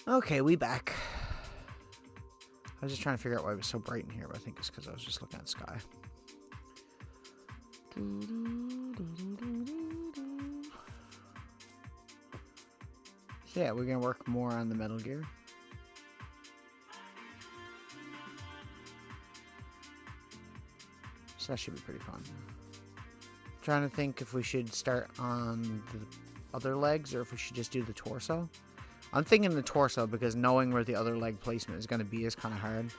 Okay, we back. I was just trying to figure out why it was so bright in here, but I think it's because I was just looking at the sky. So yeah, we're gonna work more on the Metal Gear. So that should be pretty fun. Trying to think if we should start on the other legs or if we should just do the torso. I'm thinking the torso because knowing where the other leg placement is going to be is kind of hard.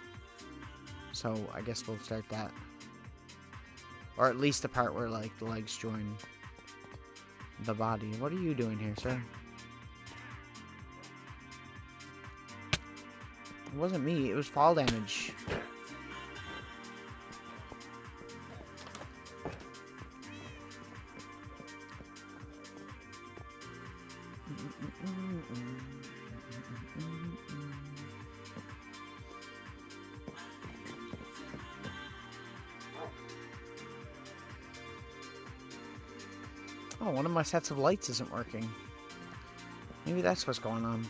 So I guess we'll start that. Or at least the part where like the legs join the body. What are you doing here, sir? It wasn't me, it was fall damage. Oh, one of my sets of lights isn't working. Maybe that's what's going on.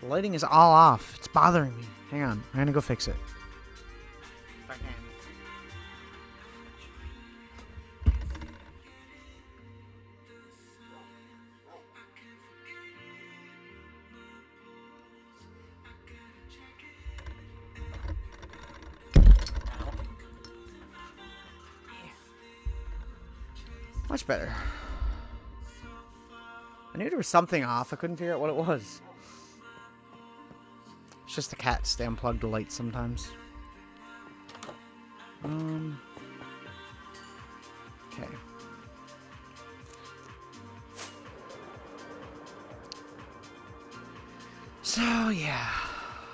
The lighting is all off. It's bothering me. Hang on, I'm gonna go fix it. If I can. Much better. I knew there was something off. I couldn't figure out what it was. It's just the cats. They unplug the lights sometimes. Okay. So, yeah.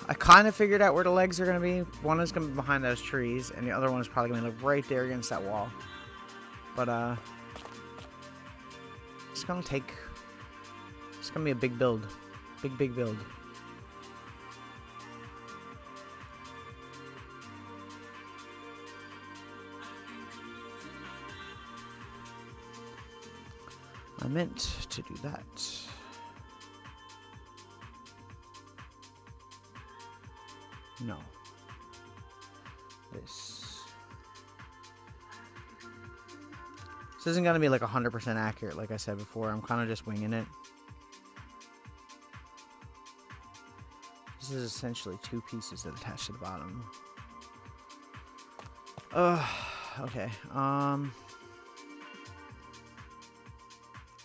I kind of figured out where the legs are going to be. One is going to be behind those trees, and the other one is probably going to look right there against that wall. But, it's going to take... It's going to be a big build. Big build. I meant to do that. No. This isn't going to be like 100% accurate, like I said before. I'm kind of just winging it. This is essentially two pieces that attach to the bottom. Okay.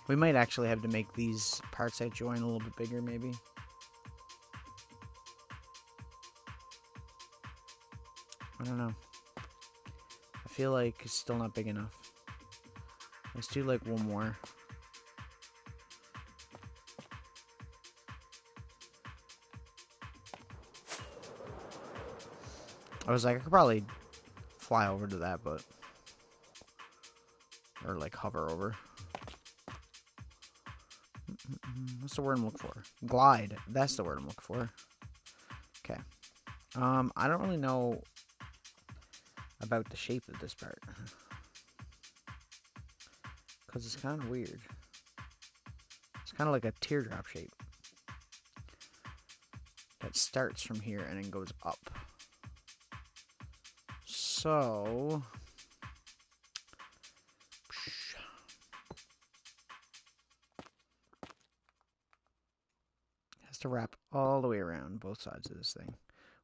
We might actually have to make these parts that join a little bit bigger, maybe. I don't know. I feel like it's still not big enough. Let's do like one more. I was like, I could probably fly over to that, but... Or like hover over. What's the word I'm looking for? Glide. That's the word I'm looking for. Okay. I don't really know about the shape of this part. Because it's kind of weird. It's kind of like a teardrop shape. That starts from here and then goes up. So... Has to wrap all the way around both sides of this thing.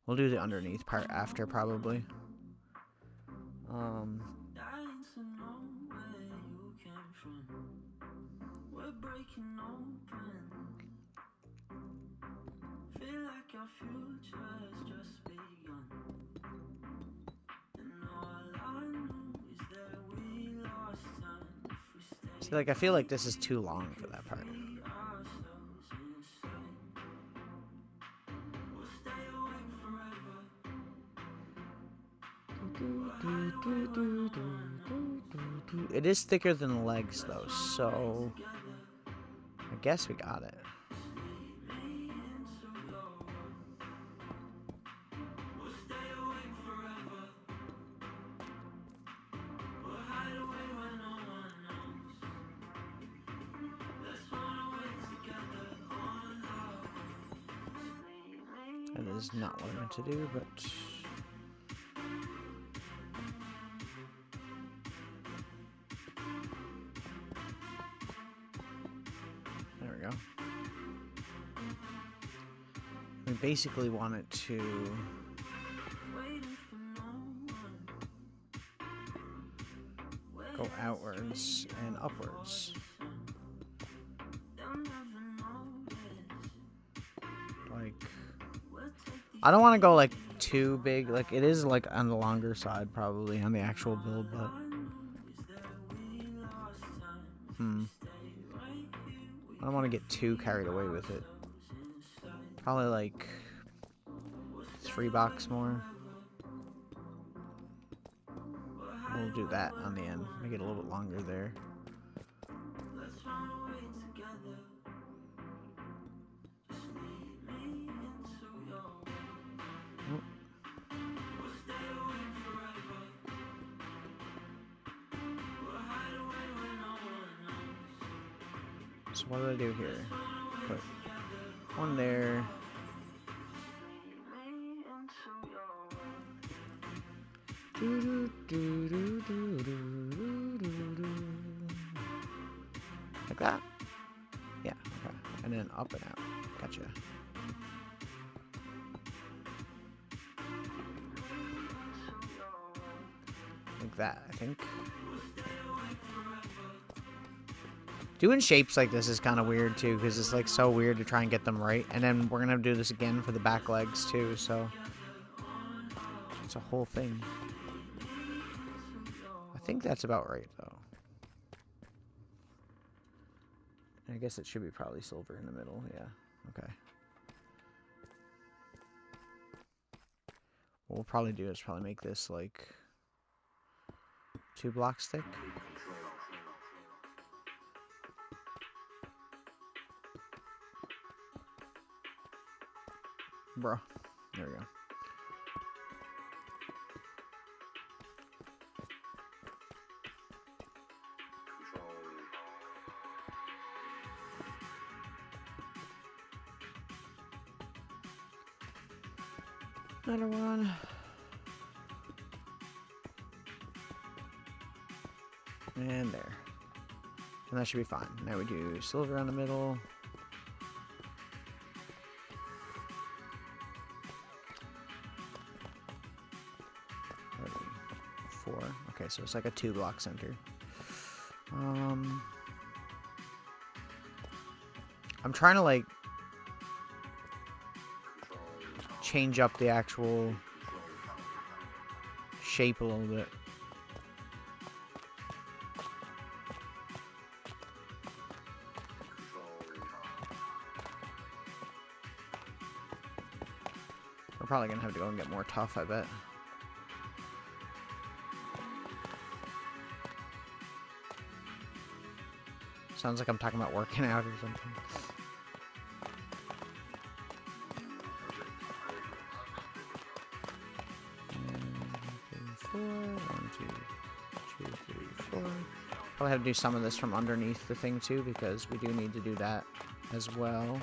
We'll do the underneath part after, probably. We're breaking open. Feel like your future's just begun. And all I know is that we lost time if we stay. See, like, I feel like this is too long for that part. We'll stay awake forever. It is thicker than the legs, though, so I guess we got it. is not what I meant to do, but... There we go. We basically want it to... go outwards and upwards. Like... I don't want to go, like, too big. Like, it is, like, on the longer side, probably, on the actual build, but... I don't want to get too carried away with it. Probably, like, 3 blocks more. We'll do that on the end. Make it a little bit longer there. Oh. So what did I do here? Put one there. Like that? Yeah, okay. And then up and out. Gotcha. Like that, I think. Doing shapes like this is kind of weird too, because it's like so weird to try and get them right. And then we're gonna do this again for the back legs too, so it's a whole thing. I think that's about right though. I guess it should be probably silver in the middle, yeah. Okay. What we'll probably do is probably make this like 2 blocks thick. Bruh. There we go. Another one. And there. And that should be fine. Now we do silver on the middle. Four. Okay, so it's like a 2 block center. I'm trying to like change up the actual shape a little bit. We're probably gonna have to go and get more tough, I bet. Sounds like I'm talking about working out or something. One, two, three, four. Probably have to do some of this from underneath the thing too, because we do need to do that as well.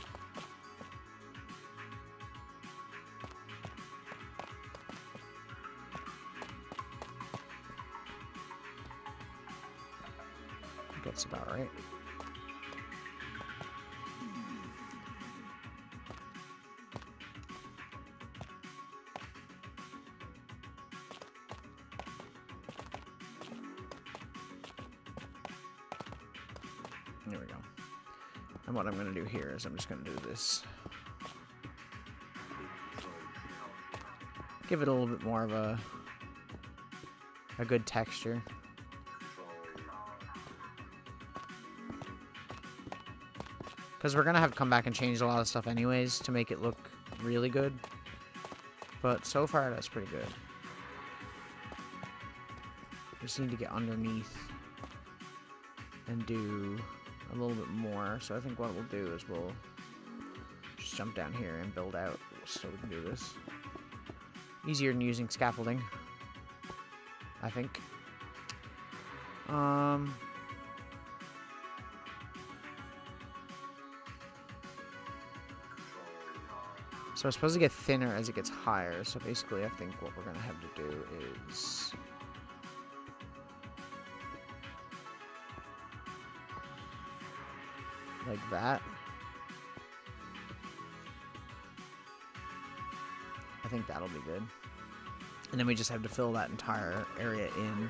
I think that's about right. There we go. And what I'm going to do here is I'm just going to do this. Give it a little bit more of a good texture. Because we're going to have to come back and change a lot of stuff anyways to make it look really good. But so far, that's pretty good. Just need to get underneath and do a little bit more. So I think what we'll do is we'll just jump down here and build out so we can do this. Easier than using scaffolding, I think. So it's supposed to get thinner as it gets higher. So basically, I think what we're going to have to do is... like that. I think that'll be good. And then we just have to fill that entire area in.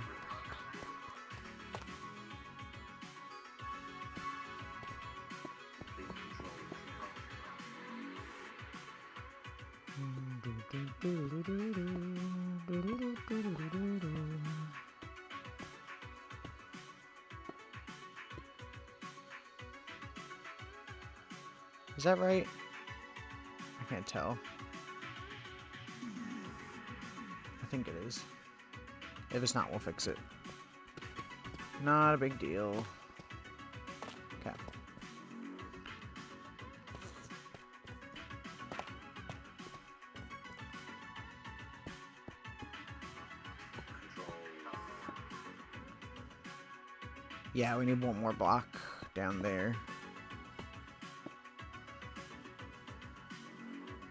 Is that right? I can't tell. I think it is. If it's not, we'll fix it. Not a big deal. Okay. Yeah, we need one more block down there.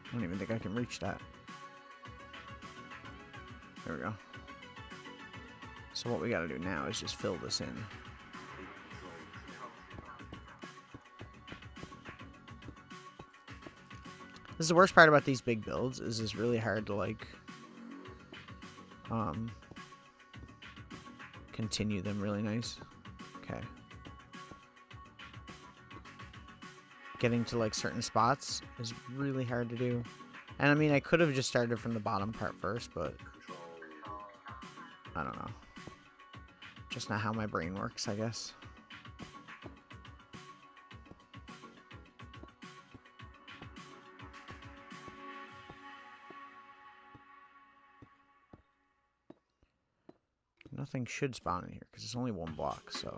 I don't even think I can reach that. There we go. So what we gotta do now is just fill this in. This is the worst part about these big builds, is it's really hard to, like, continue them really nice. Okay. Getting to, like, certain spots is really hard to do. And, I mean, I could have just started from the bottom part first, but I don't know. Just not how my brain works, I guess. Nothing should spawn in here, because it's only one block, so...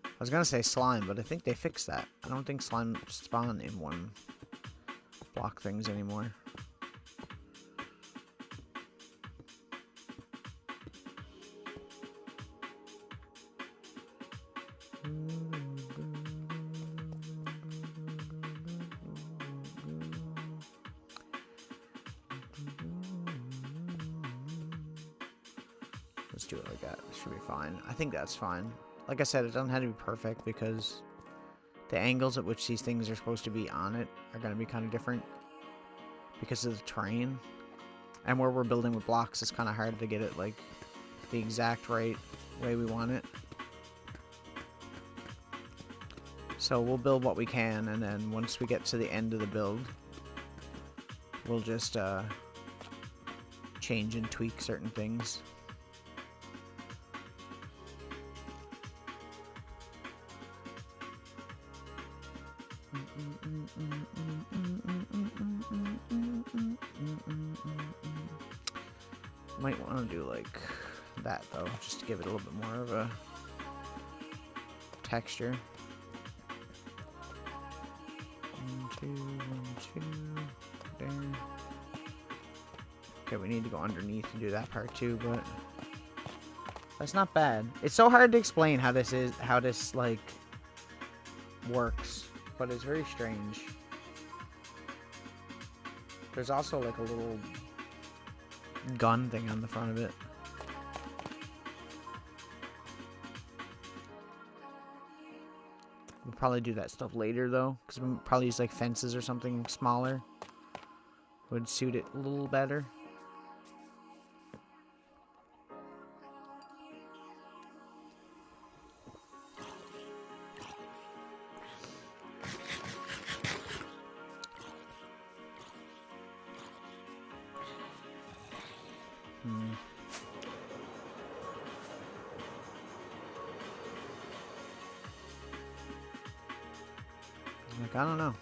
I was gonna say slime, but I think they fixed that. I don't think slime spawn in one block things anymore. Let's do it like that. It should be fine. I think that's fine. Like I said, it doesn't have to be perfect because the angles at which these things are supposed to be on it are going to be kind of different because of the terrain. And where we're building with blocks, it's kind of hard to get it like the exact right way we want it. So we'll build what we can, and then once we get to the end of the build, we'll just change and tweak certain things. Might want to do like that though, just to give it a little bit more of a texture. 1, 2, 1, 2, there. Okay, we need to go underneath and do that part too, but that's not bad. It's so hard to explain how this like works, but it's very strange. There's also like a little gun thing on the front of it. We'll probably do that stuff later though, because we'll probably use like fences or something smaller. Would suit it a little better. Like, I don't know.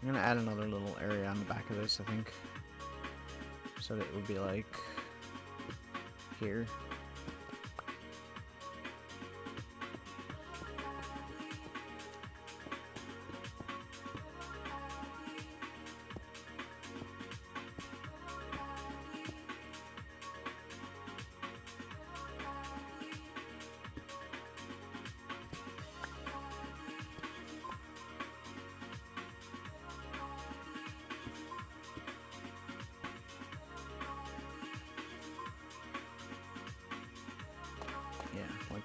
I'm gonna add another little area on the back of this, I think. So that it would be like here.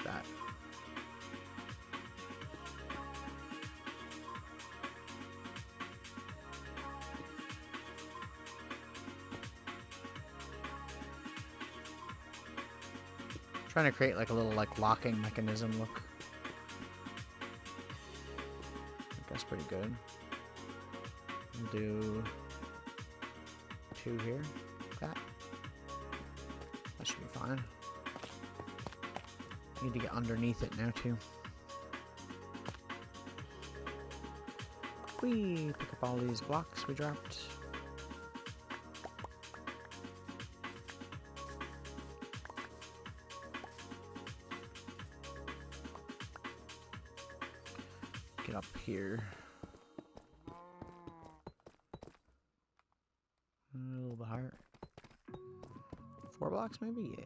that. Trying to create like a little like locking mechanism look. I think that's pretty good. We'll do 2 here. That should be fine. Need to get underneath it now too. We pick up all these blocks we dropped. Get up here. A little bit higher. 4 blocks maybe? Yeah.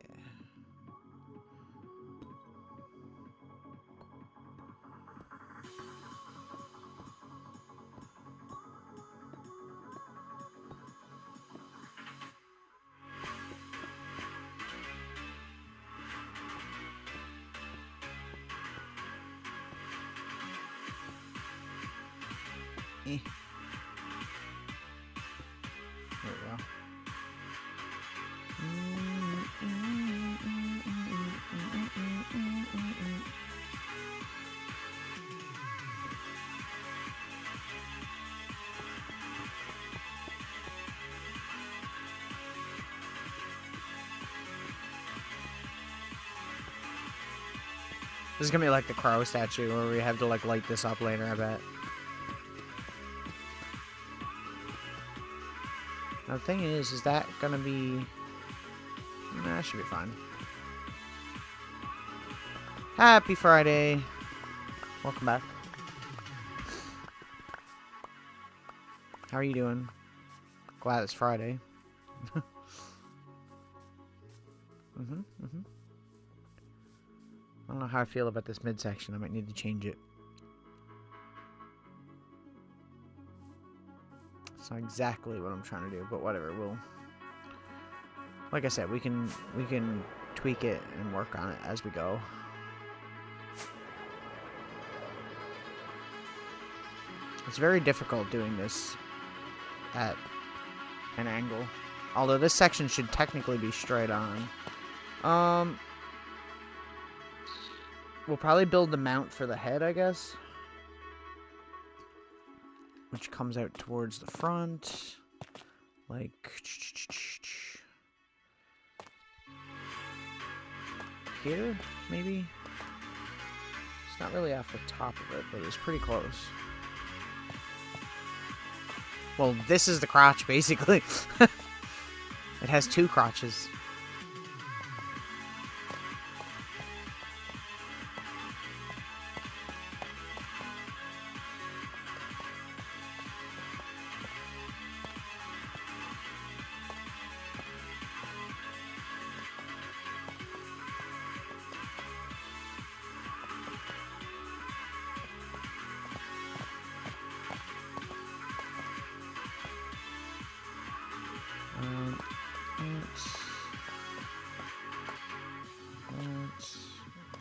Eh. There we go. This is gonna be like the crow statue where we have to like light this up later, I bet. Now the thing is that gonna be... Nah, that should be fine. Happy Friday. Welcome back. How are you doing? Glad it's Friday. I don't know how I feel about this midsection. I might need to change it. It's not exactly what I'm trying to do, but whatever. We'll, like I said, we can tweak it and work on it as we go. It's very difficult doing this at an angle. Although this section should technically be straight on. We'll probably build the mount for the head, I guess. Which comes out towards the front. Like... here, maybe? It's not really off the top of it, but it's pretty close. Well, this is the crotch, basically. It has 2 crotches.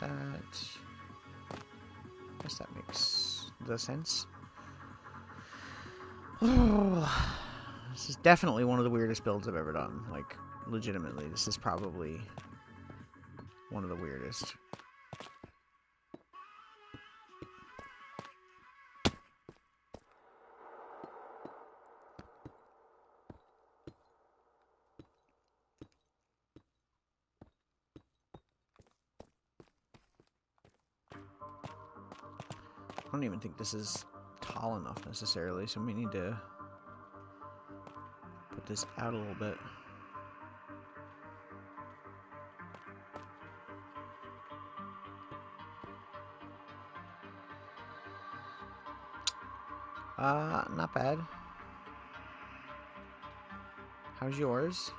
I guess that makes the sense. Oh, this is definitely one of the weirdest builds I've ever done. Like, legitimately, this is probably one of the weirdest. I don't even think this is tall enough necessarily, so we need to put this out a little bit. Not bad. How's yours?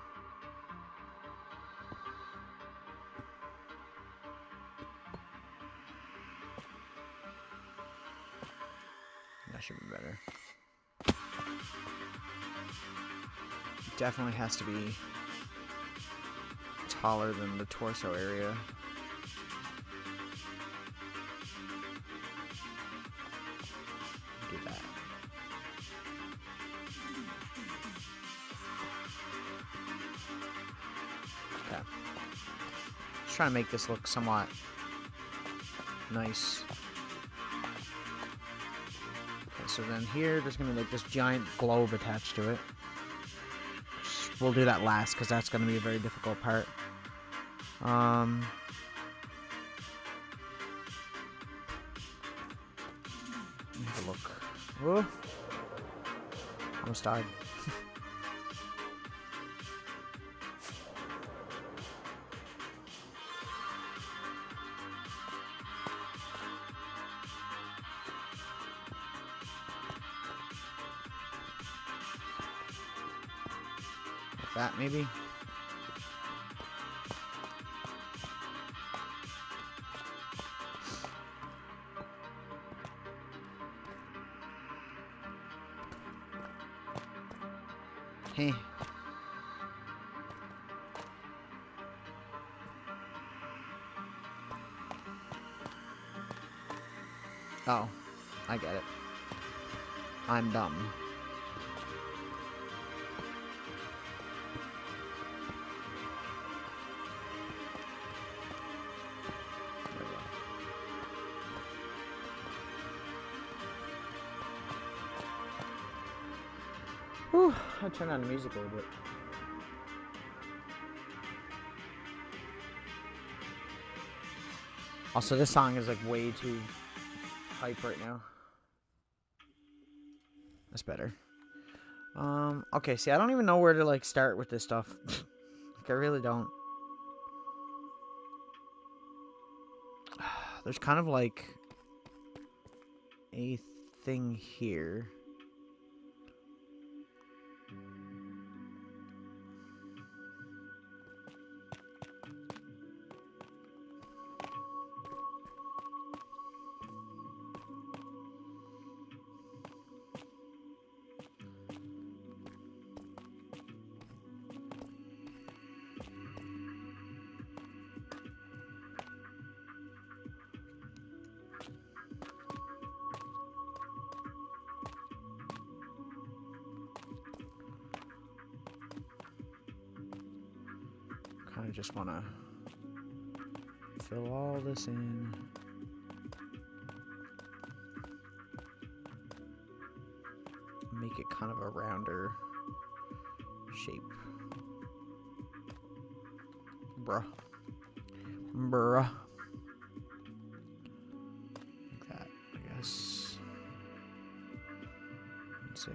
That should be better. Definitely has to be taller than the torso area. Okay. Just trying to make this look somewhat nice. Okay, so then here, there's going to be like this giant globe attached to it. We'll do that last, because that's going to be a very difficult part. Have a look. Whoa. Almost died. Like that, maybe? Hey. Oh, I get it. I'm dumb. There we go. Whew, I turned on the music a little bit. Also, this song is like way too hype right now. That's better. Okay, see, I don't even know where to like start with this stuff. Like, I really don't. There's kind of like a thing here. Kind of just want to fill all this in. Make it kind of a rounder shape. Bruh. Like that, I guess. Let's say...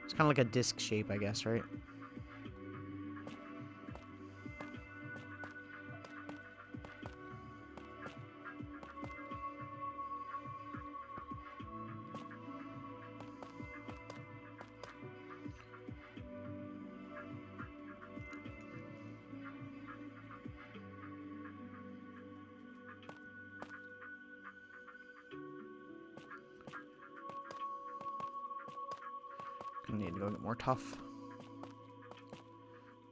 It's kind of like a disc shape, I guess, right? Gonna need to go get more tough.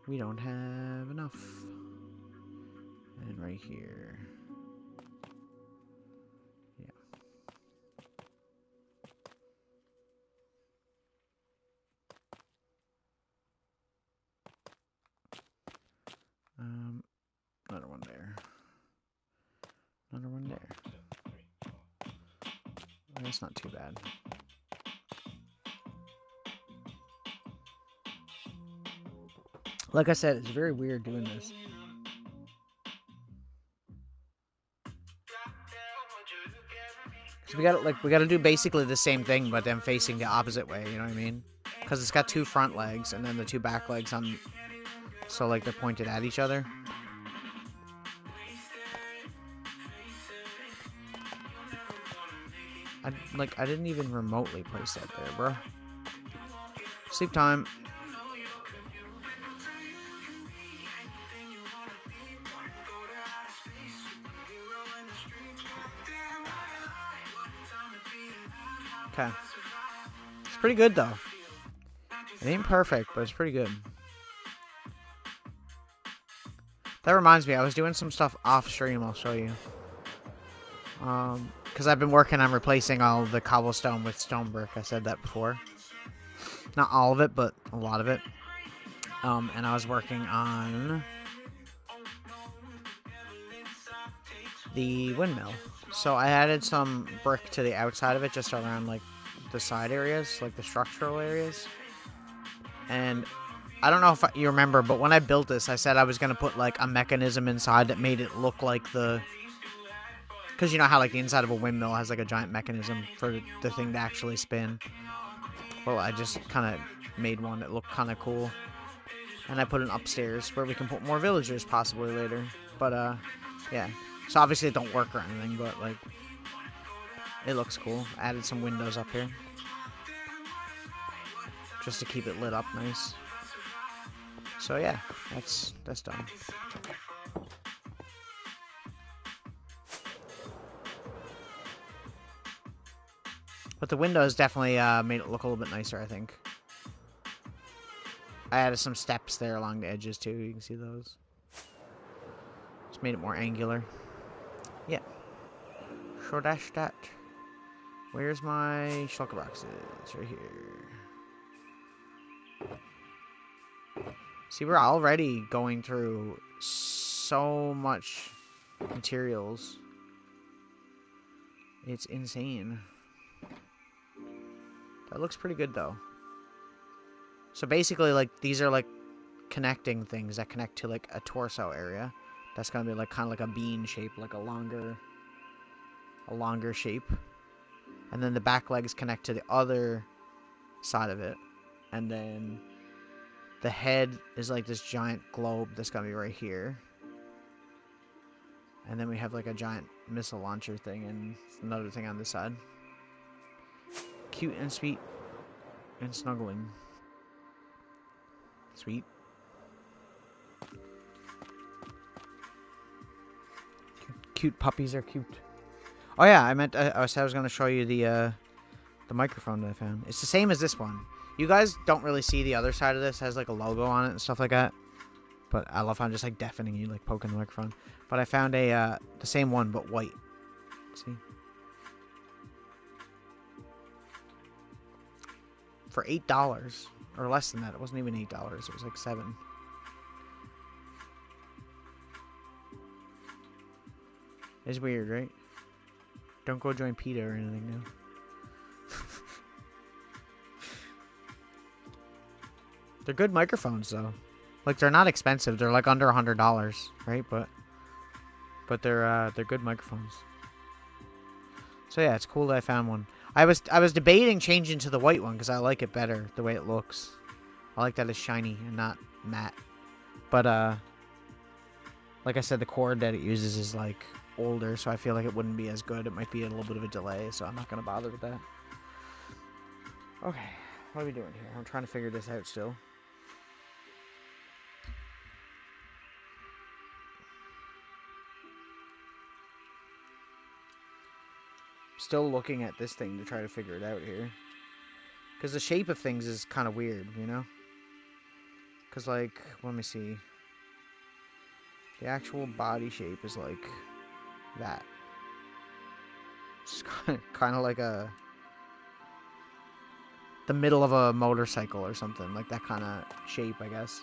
We don't have enough. And right here. Yeah. Another one there. Another one there. That's not too bad. Like I said, it's very weird doing this. So we gotta do basically the same thing, but then facing the opposite way. You know what I mean? Because it's got two front legs and then the two back legs on, so like they're pointed at each other. I didn't even remotely place that there, bro. Sleep time. Okay. It's pretty good, though. It ain't perfect, but it's pretty good. That reminds me, I was doing some stuff off stream, I'll show you. Because I've been working on replacing all the cobblestone with stone brick. I said that before. Not all of it, but a lot of it. And I was working on the windmill. So I added some brick to the outside of it, just around like the side areas, like the structural areas. And I don't know if you remember, but when I built this, I said I was going to put like a mechanism inside that made it look like the... Because you know how like the inside of a windmill has like a giant mechanism for the thing to actually spin. Well, I just kind of made one that looked kind of cool. And I put it upstairs where we can put more villagers possibly later. But, yeah. So obviously it don't work or anything, but like... It looks cool. Added some windows up here. Just to keep it lit up nice. So yeah, that's done. But the windows definitely made it look a little bit nicer, I think. I added some steps there along the edges too, you can see those. Just made it more angular. Yeah. So dash that. Where's my shulker boxes? Right here. See, we're already going through so much materials. It's insane. That looks pretty good, though. So basically, like, these are, like, connecting things that connect to, like, a torso area. That's gonna be, like, kind of like a bean shape, like a longer shape. And then the back legs connect to the other side of it. And then the head is, like, this giant globe that's gonna be right here. And then we have, like, a giant missile launcher thing and another thing on this side. Cute and sweet and snuggling. Sweet. Cute puppies are cute. Oh yeah, I said I was going to show you the microphone that I found. It's the same as this one. You guys don't really see the other side of this. It has like a logo on it and stuff like that. But I love how I'm just like deafening you, like poking the microphone. But I found the same one but white. See? For $8 or less than that. It wasn't even $8. It was like $7. It's weird, right? Don't go join PETA or anything now. They're good microphones though. Like they're not expensive. They're like under $100, right? But they're good microphones. So yeah, it's cool that I found one. I was debating changing to the white one because I like it better the way it looks. I like that it's shiny and not matte. But like I said, the cord that it uses is like older, so I feel like it wouldn't be as good. It might be a little bit of a delay, so I'm not gonna bother with that. Okay, what are we doing here? I'm trying to figure this out still. Still looking at this thing to try to figure it out here. Because the shape of things is kind of weird, you know? Because, like, let me see. The actual body shape is like that. It's kind of like the middle of a motorcycle or something. Like that kind of shape, I guess.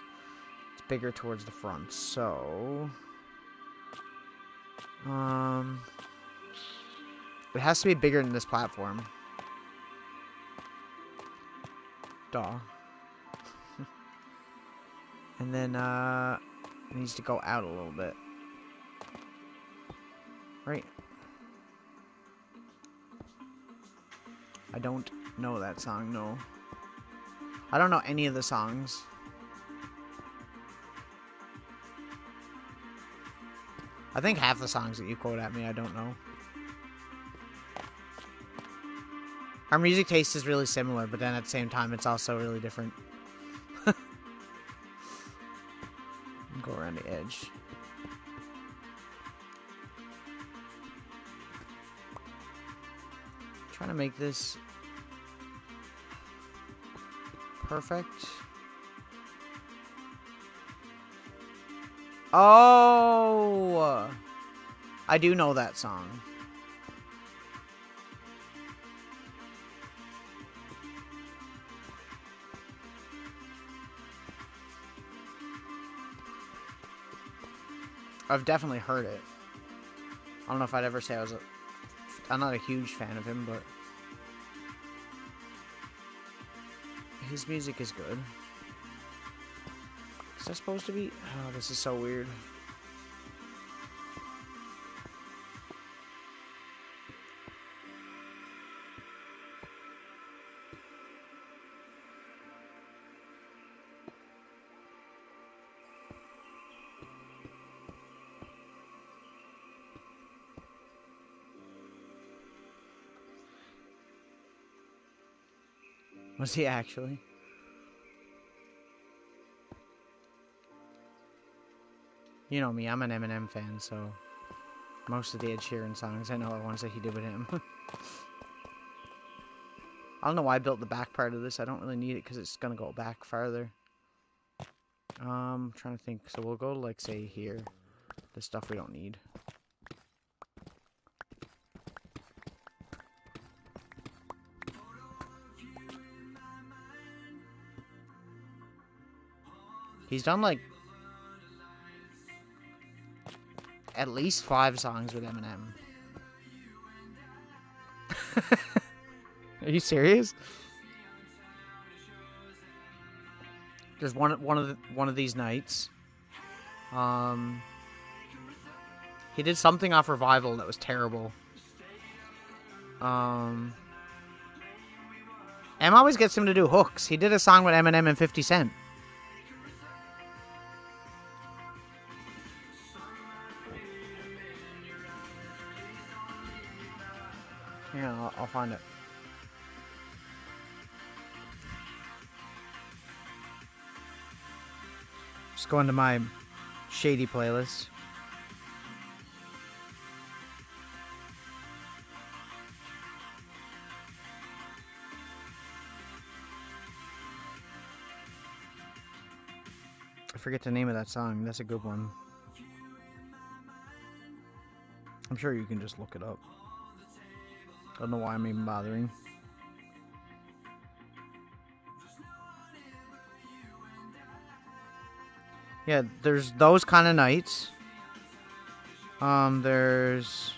It's bigger towards the front, so... It has to be bigger than this platform. Duh. And then, it needs to go out a little bit. Right? I don't know that song, no. I don't know any of the songs. I think half the songs that you quote at me, I don't know. Our music taste is really similar, but then at the same time, it's also really different. Go around the edge. Trying to make this perfect. Oh! I do know that song. I've definitely heard it. I don't know if I'd ever say I'm not a huge fan of him, but his music is good. Is that supposed to be? Oh, this is so weird. Was he actually? You know me, I'm an Eminem fan, so most of the Ed Sheeran songs I know are ones that he did with him. I don't know why I built the back part of this. I don't really need it because it's going to go back farther. I'm trying to think. So we'll go to, like, say, here. The stuff we don't need. He's done, like, at least 5 songs with Eminem. Are you serious? There's one of these nights. He did something off Revival that was terrible. M always gets him to do hooks. He did a song with Eminem and 50 Cent. Yeah, I'll find it. Just go into my shady playlist. I forget the name of that song. That's a good one. I'm sure you can just look it up. I don't know why I'm even bothering. Yeah, there's those kind of nights. There's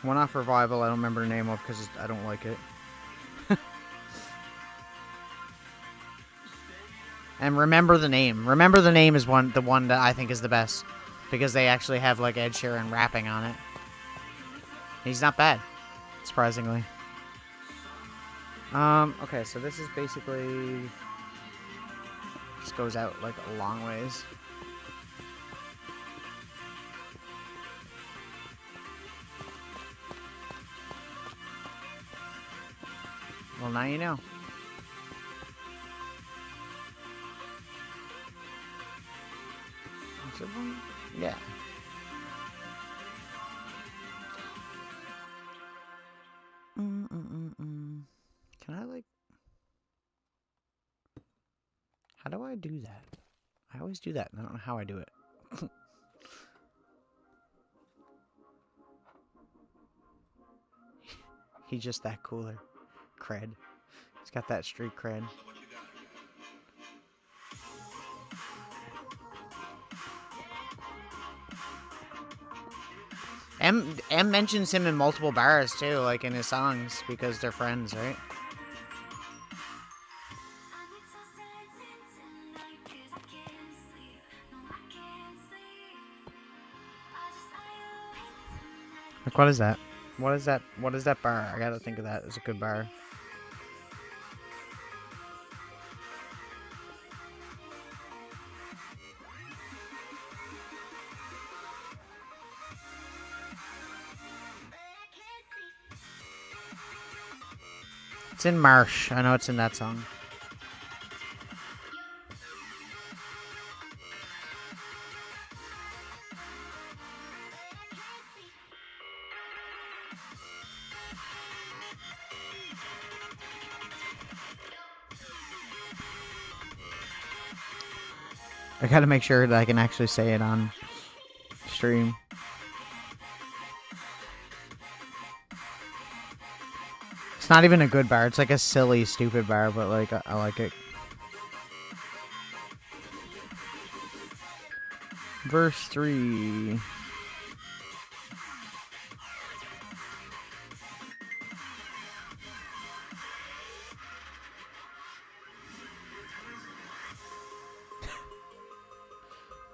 one off Revival I don't remember the name of because I don't like it. And Remember the Name. Remember the Name is the one that I think is the best. Because they actually have, like, Ed Sheeran rapping on it. He's not bad, surprisingly. Okay, so this is basically... This goes out, like, a long ways. Well, now you know. Is it one? Yeah. Can I, like... How do I do that? I always do that, and I don't know how I do it. He's just that cooler. Cred. He's got that street cred. M mentions him in multiple bars too, like in his songs, because they're friends, right? Like, what is that? What is that? What is that bar? I gotta think of that. It's a good bar. It's in Marsh. I know it's in that song. I gotta make sure that I can actually say it on stream. It's not even a good bar. It's like a silly, stupid bar, but like I like it. I'm Verse 3.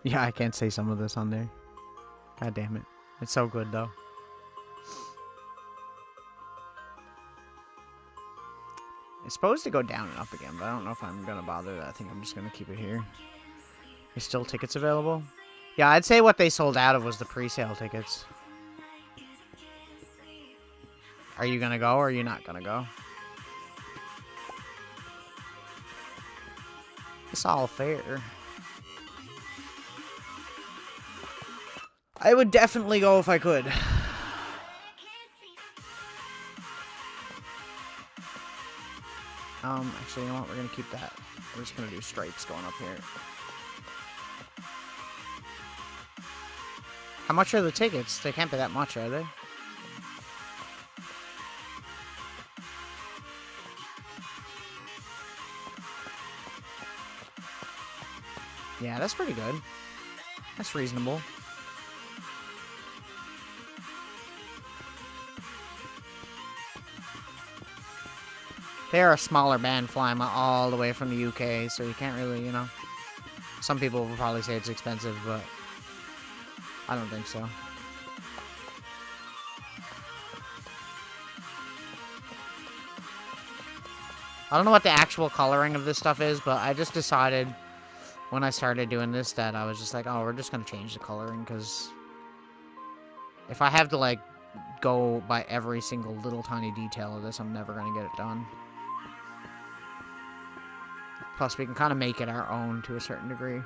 Yeah, I can't say some of this on there. God damn it. It's so good, though. It's supposed to go down and up again, but I don't know if I'm going to bother that. I think I'm just going to keep it here. There's still tickets available? Yeah, I'd say what they sold out of was the pre-sale tickets. Are you going to go or are you not going to go? It's all fair. I would definitely go if I could. Actually, you know what? We're going to keep that. We're just going to do stripes going up here. How much are the tickets? They can't be that much, are they? Yeah, that's pretty good. That's reasonable. They're a smaller band flying all the way from the UK, so you can't really, you know... Some people will probably say it's expensive, but... I don't think so. I don't know what the actual coloring of this stuff is, but I just decided... when I started doing this that I was just like, oh, we're just going to change the coloring, because... if I have to, like, go by every single little tiny detail of this, I'm never going to get it done. Plus, we can kind of make it our own to a certain degree.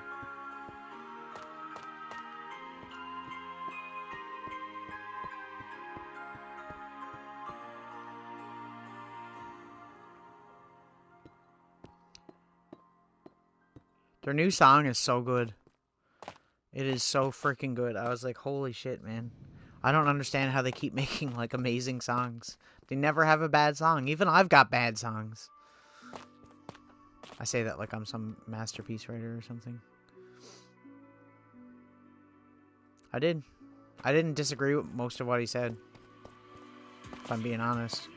Their new song is so good. It is so freaking good. I was like, holy shit, man. I don't understand how they keep making, like, amazing songs. They never have a bad song. Even I've got bad songs. I say that like I'm some masterpiece writer or something. I did. I didn't disagree with most of what he said, if I'm being honest.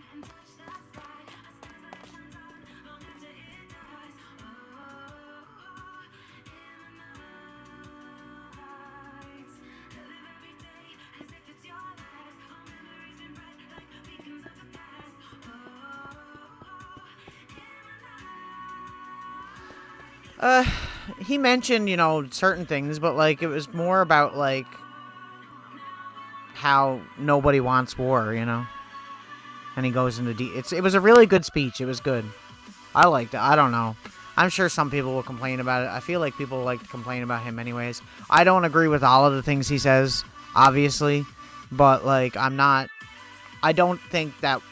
He mentioned, you know, certain things, but, like, it was more about, like, how nobody wants war, you know? And he goes into it was a really good speech. It was good. I liked it. I don't know. I'm sure some people will complain about it. I feel like people like to complain about him anyways. I don't agree with all of the things he says, obviously, but, like, I don't think that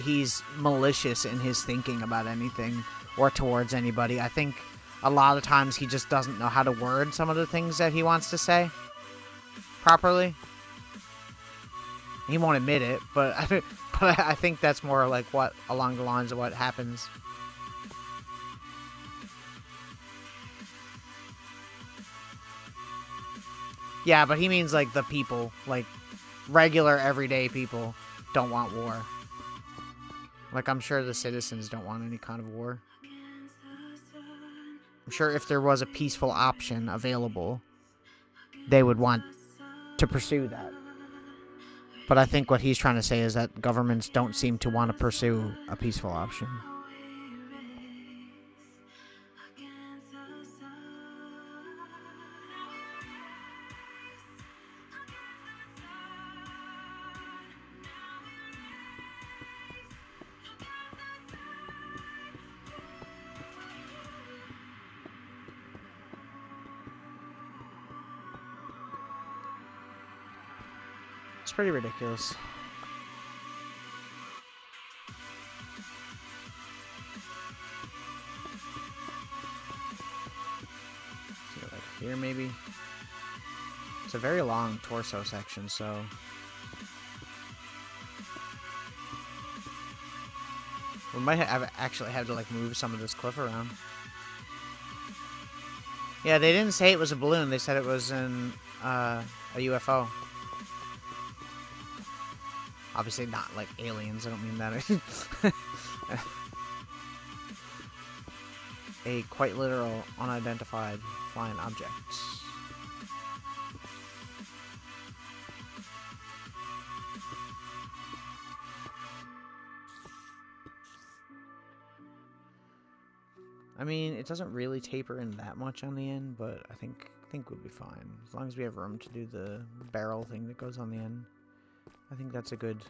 he's malicious in his thinking about anything or towards anybody. I think a lot of times he just doesn't know how to word some of the things that he wants to say properly. He won't admit it, but I think that's more like what along the lines of what happens. Yeah, but he means like the people, like regular everyday people don't want war. Like, I'm sure the citizens don't want any kind of war. I'm sure if there was a peaceful option available, they would want to pursue that. But I think what he's trying to say is that governments don't seem to want to pursue a peaceful option. It's pretty ridiculous. So, like here, maybe. It's a very long torso section, so we might actually have to like move some of this cliff around. Yeah, they didn't say it was a balloon. They said it was an a UFO. Obviously not like aliens, I don't mean that. A quite literal, unidentified flying object. I mean, it doesn't really taper in that much on the end, but I think we'll be fine. As long as we have room to do the barrel thing that goes on the end. I think that's a good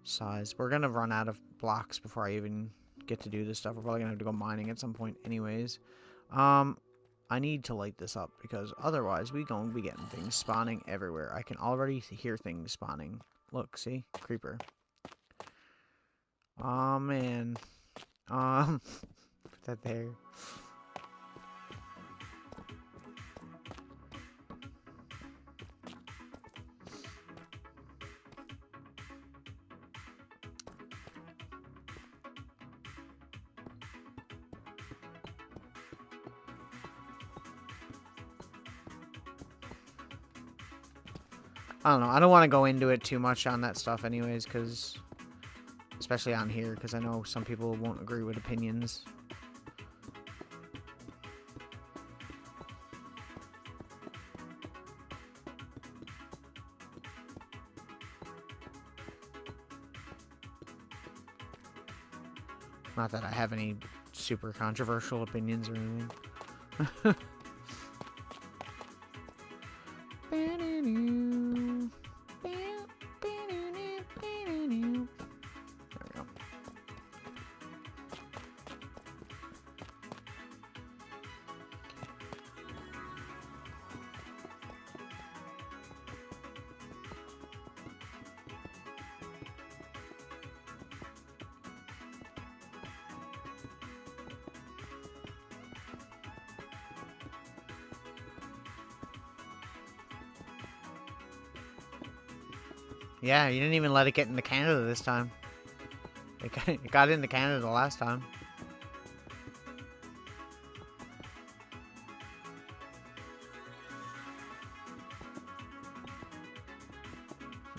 size. We're gonna run out of blocks before I even get to do this stuff. We're probably gonna have to go mining at some point anyways. I need to light this up because otherwise we gonna be getting things spawning everywhere. I can already hear things spawning. Look, see? Creeper. Oh man. Put that there. I don't know. I don't want to go into it too much on that stuff anyways, because... Especially on here, because I know some people won't agree with opinions. Not that I have any super controversial opinions or anything. Yeah, you didn't even let it get into Canada this time. It got into Canada last time.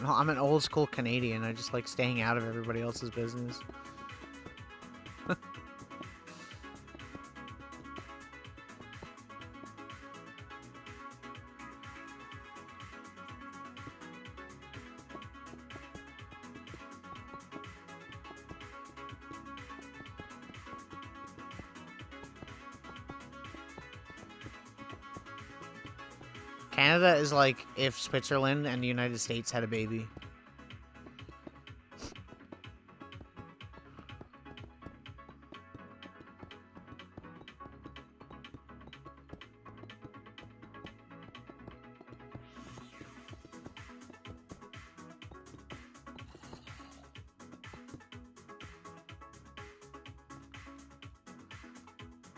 No, I'm an old school Canadian. I just like staying out of everybody else's business. Canada is like if Switzerland and the United States had a baby.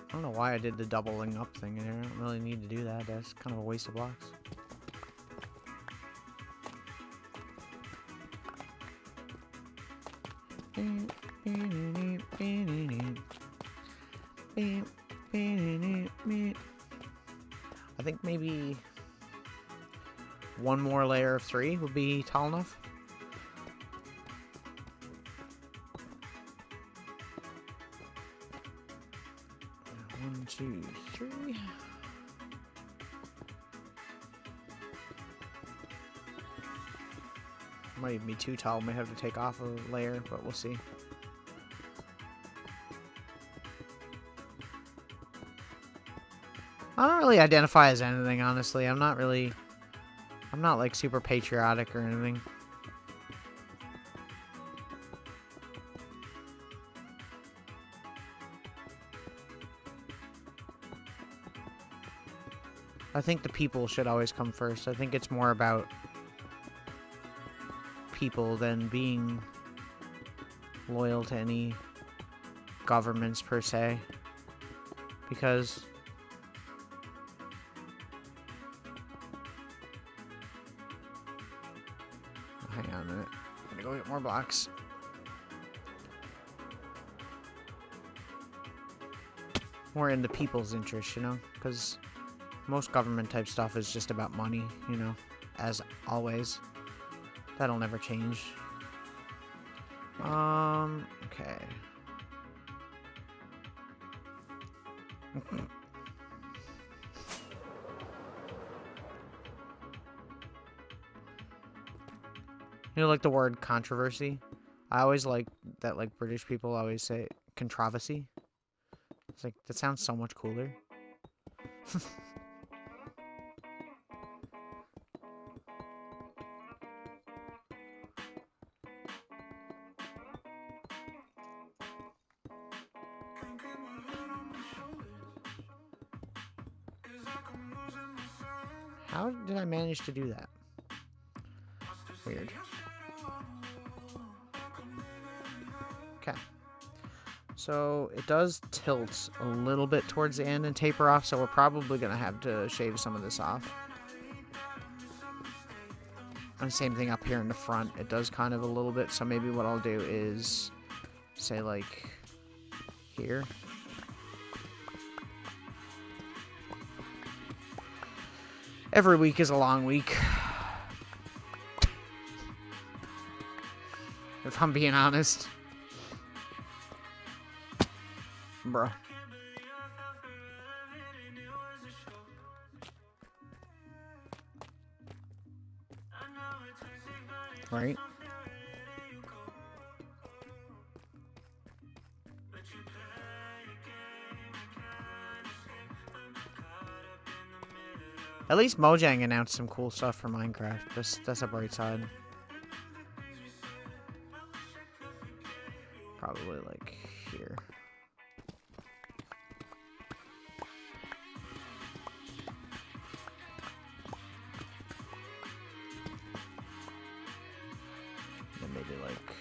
I don't know why I did the doubling up thing there. I don't really need to do that. That's kind of a waste of blocks. I think maybe one more layer of 3 would be tall enough. One, two, three. Might even be too tall. Might have to take off a layer, but we'll see. I don't really identify as anything, honestly. I'm not like super patriotic or anything. I think the people should always come first. I think it's more about people than being loyal to any governments per se. Because hang on a minute. I'm gonna go get more blocks. More in the people's interest, you know? Because Most government type stuff is just about money, you know, as always. That'll never change. Okay. You know, like the word controversy? I always like that, like, British people always say controversy. It's like, that sounds so much cooler. How did I manage to do that? Weird. Okay. So it does tilt a little bit towards the end and taper off, so we're probably going to have to shave some of this off. And same thing up here in the front. It does kind of a little bit, so maybe what I'll do is say like here. Every week is a long week. If I'm being honest. Bro. Right? At least Mojang announced some cool stuff for Minecraft. That's a bright side. Probably like here. And maybe like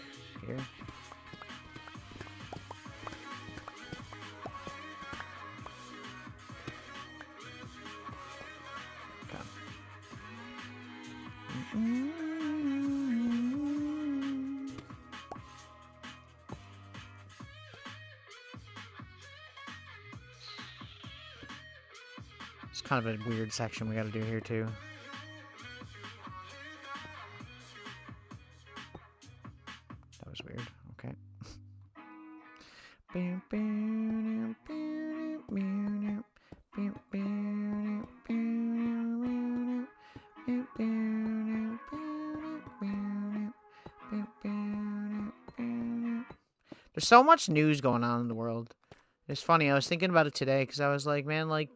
here. Okay. It's kind of a weird section we gotta do here too. That was weird. Okay. There's so much news going on in the world. It's funny, I was thinking about it today because I was like, man, like,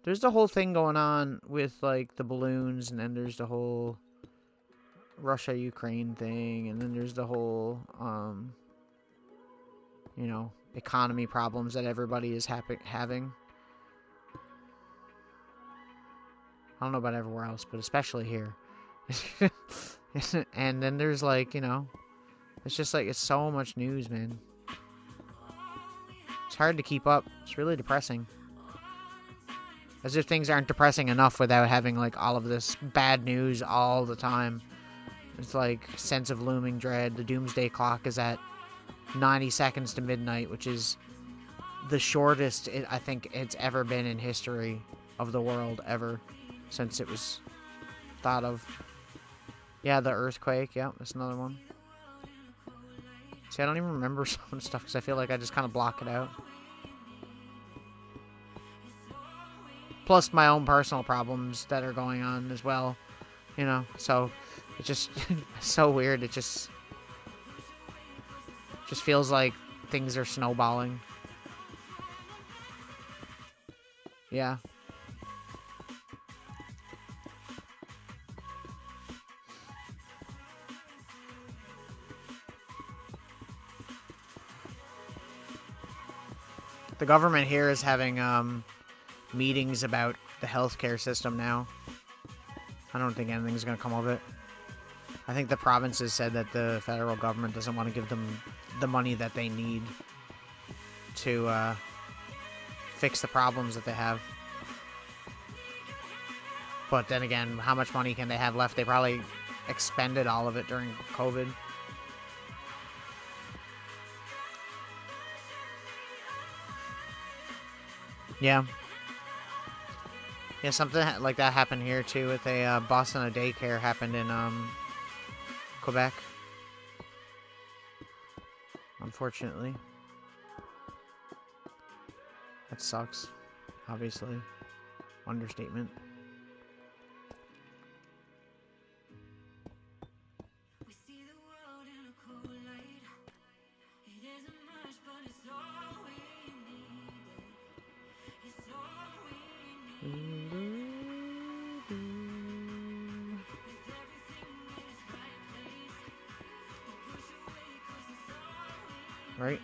there's the whole thing going on with, like, the balloons, and then there's the whole Russia-Ukraine thing, and then there's the whole, you know, economy problems that everybody is having. I don't know about everywhere else, but especially here. And then there's, like, you know, it's just like, it's so much news, man. It's hard to keep up. It's really depressing. As if things aren't depressing enough without having, like, all of this bad news all the time. It's like, sense of looming dread. The doomsday clock is at 90 seconds to midnight, which is the shortest I think it's ever been in history of the world, ever. Since it was thought of. Yeah, the earthquake. Yeah, that's another one. See, I don't even remember some of the stuff because I feel like I just kind of block it out. Plus my own personal problems that are going on as well, you know, so it just so weird. It just feels like things are snowballing. Yeah. The government here is having meetings about the healthcare system now. I don't think anything's going to come of it. I think the provinces said that the federal government doesn't want to give them the money that they need to fix the problems that they have. But then again, how much money can they have left? They probably expended all of it during COVID. Yeah. Yeah, something like that happened here too with a bus and a daycare happened in Quebec. Unfortunately. That sucks. Obviously. Understatement. Right?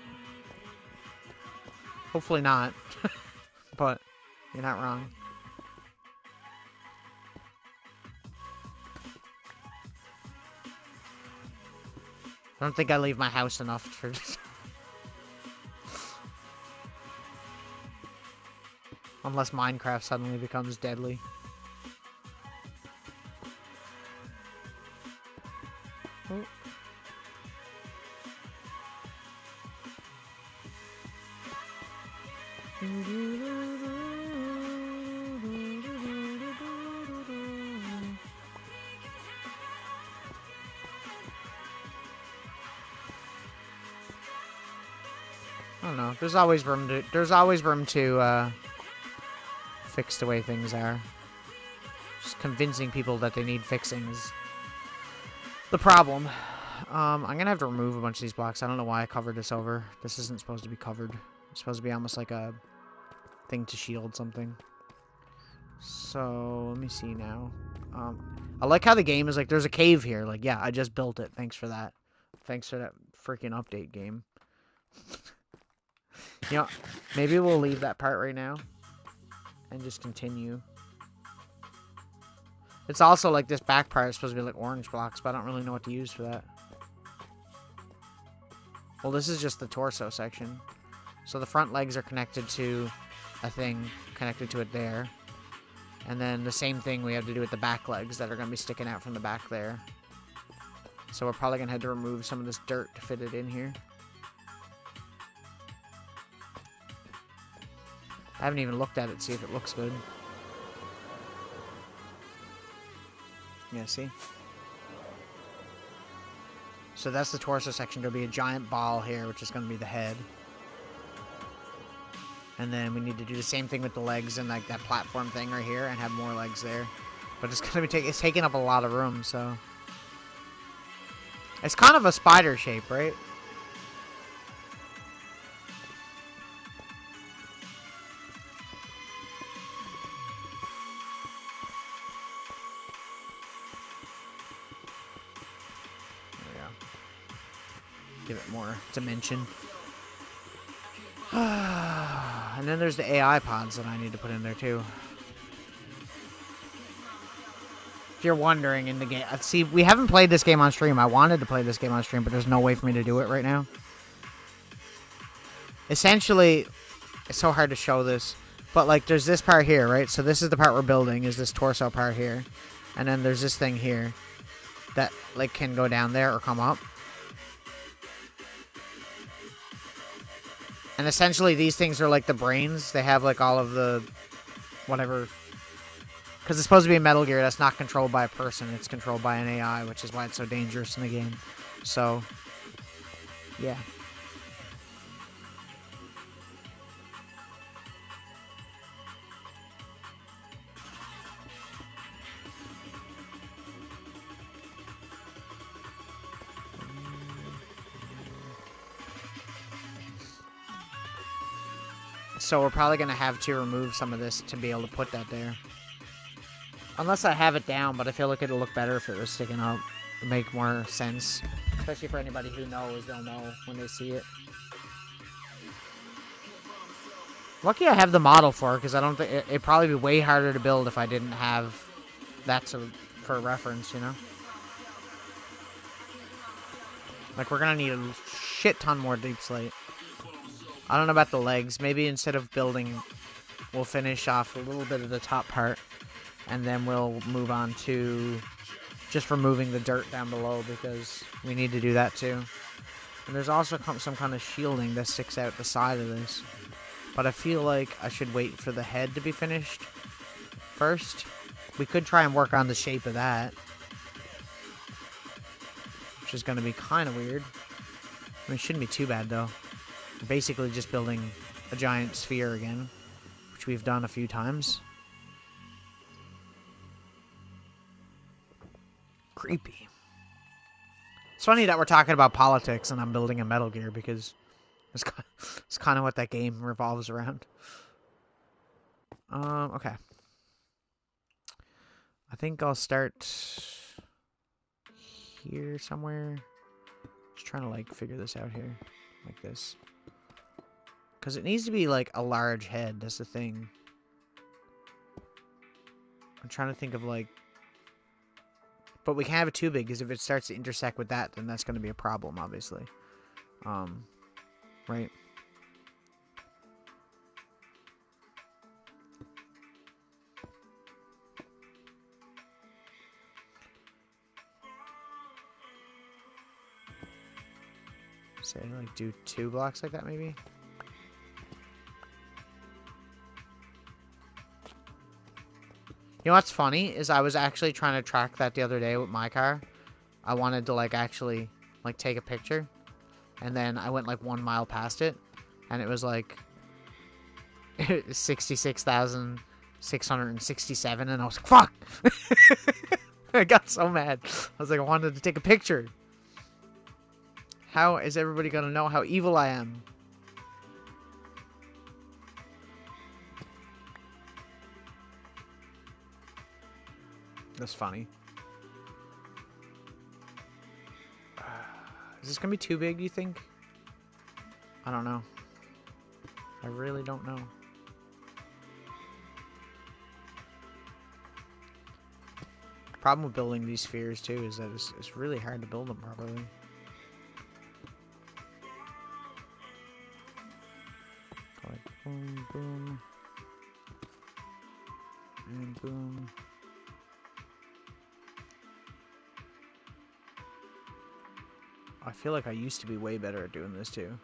Hopefully not. But you're not wrong. I don't think I leave my house enough for unless Minecraft suddenly becomes deadly. Oh. I don't know. There's always room to fix the way things are. Just convincing people that they need fixing is the problem. I'm gonna have to remove a bunch of these blocks. I don't know why I covered this over. This isn't supposed to be covered. It's supposed to be almost like a thing to shield something. So let me see now. I like how the game is like, there's a cave here. Like, yeah, I just built it. Thanks for that. Thanks for that freaking update, game. You know, maybe we'll leave that part right now and just continue. It's also like this back part is supposed to be like orange blocks, but I don't really know what to use for that. Well, this is just the torso section. So the front legs are connected to a thing connected to it there. And then the same thing we have to do with the back legs that are going to be sticking out from the back there. So we're probably going to have to remove some of this dirt to fit it in here. I haven't even looked at it to see if it looks good. Yeah, see? So that's the torso section. There'll be a giant ball here, which is going to be the head. And then we need to do the same thing with the legs and like that platform thing right here and have more legs there. But it's going to be it's taking up a lot of room, so... It's kind of a spider shape, right? There we go. Give it more dimension. And then there's the AI pods that I need to put in there too. If you're wondering in the game, see, we haven't played this game on stream. I wanted to play this game on stream, but there's no way for me to do it right now. Essentially, it's so hard to show this, but like there's this part here, right? So this is the part we're building, is this torso part here. And then there's this thing here that like can go down there or come up. And essentially these things are like the brains. They have like all of the whatever. Because it's supposed to be a Metal Gear that's not controlled by a person. It's controlled by an AI, which is why it's so dangerous in the game. So, yeah. So we're probably going to have to remove some of this to be able to put that there. Unless I have it down, but I feel like it'll look better if it was sticking up. It'll make more sense. Especially for anybody who knows, they'll know when they see it. Lucky I have the model for it, because I don't think it'd probably be way harder to build if I didn't have that for reference, you know? Like, we're going to need a shit ton more deep slate. I don't know about the legs. Maybe instead of building, we'll finish off a little bit of the top part. And then we'll move on to just removing the dirt down below, because we need to do that too. And there's also some kind of shielding that sticks out the side of this. But I feel like I should wait for the head to be finished first. We could try and work on the shape of that, which is going to be kind of weird. I mean, it shouldn't be too bad, though. We're basically just building a giant sphere again, which we've done a few times. Creepy. It's funny that we're talking about politics and I'm building a Metal Gear because it's kind of what that game revolves around. Okay. I think I'll start here somewhere. Just trying to, like, figure this out here. Like this. Because it needs to be, like, a large head. That's the thing. I'm trying to think of, like... But we can't have it too big, because if it starts to intersect with that, then that's going to be a problem, obviously. Right? Say, like, do 2 blocks like that, maybe? You know what's funny is I was actually trying to track that the other day with my car. I wanted to, like, actually, like, take a picture. And then I went, like, 1 mile past it. And it was, like, 66,667. And I was like, fuck! I got so mad. I was like, I wanted to take a picture. How is everybody going to know how evil I am? That's funny. Is this going to be too big, you think? I don't know. I really don't know. Problem with building these spheres, too, is that it's really hard to build them properly. Like, boom, boom. And boom. I feel like I used to be way better at doing this, too.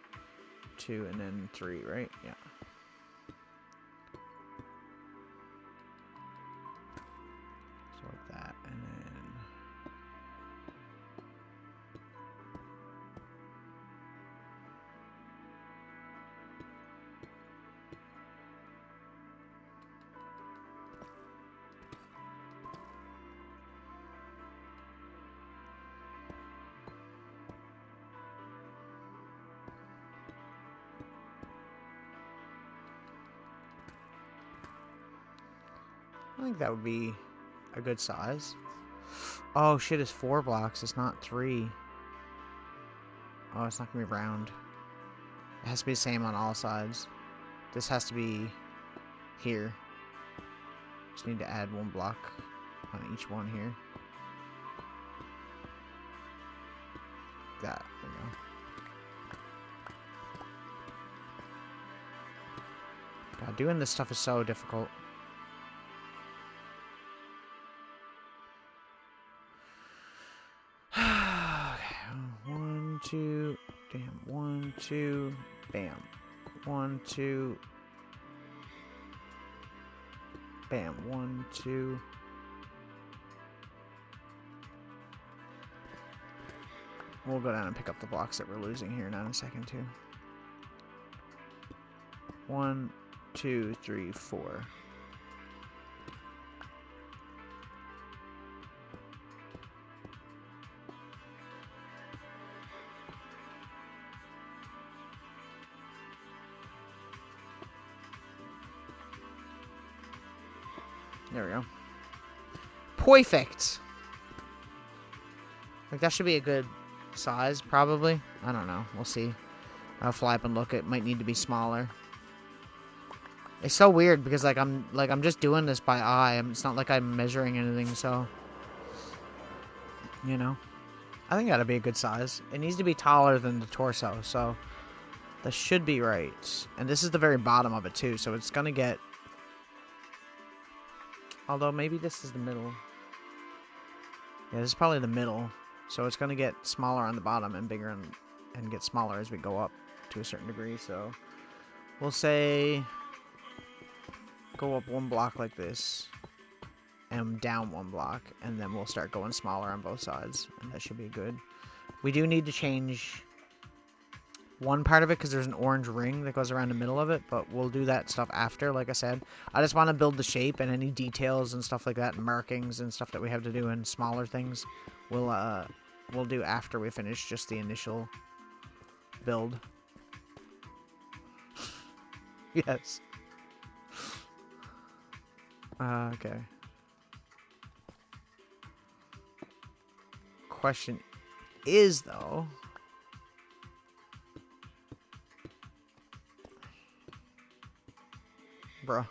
2 and then 3, right? Yeah. So like that, and then... I think that would be a good size. Oh shit, it's 4 blocks, it's not 3. Oh, it's not gonna be round. It has to be the same on all sides. This has to be here. Just need to add 1 block on each one here. That, there we go. God, doing this stuff is so difficult. Okay, 1, 2, damn, 1, 2, bam. 1, 2, bam, 1, 2. We'll go down and pick up the blocks that we're losing here now in a second, too. 1, 2, 3, 4. There we go. Perfect! Like, that should be a good size, probably. I don't know. We'll see. I'll fly up and look. It might need to be smaller. It's so weird because, like, I'm just doing this by eye. It's not like I'm measuring anything, so... You know? I think that'll be a good size. It needs to be taller than the torso, so... That should be right. And this is the very bottom of it, too, so it's gonna get... Although, maybe this is the middle. Yeah, this is probably the middle. So it's gonna get smaller on the bottom and bigger and get smaller as we go up to a certain degree, so... We'll say... Go up 1 block like this. and down 1 block, and then we'll start going smaller on both sides, and that should be good. We do need to change one part of it because there's an orange ring that goes around the middle of it, but we'll do that stuff after, like I said. I just want to build the shape, and any details and stuff like that, and markings and stuff that we have to do, and smaller things, we'll do after we finish just the initial build. Yes. Okay. Question is, though... Bruh.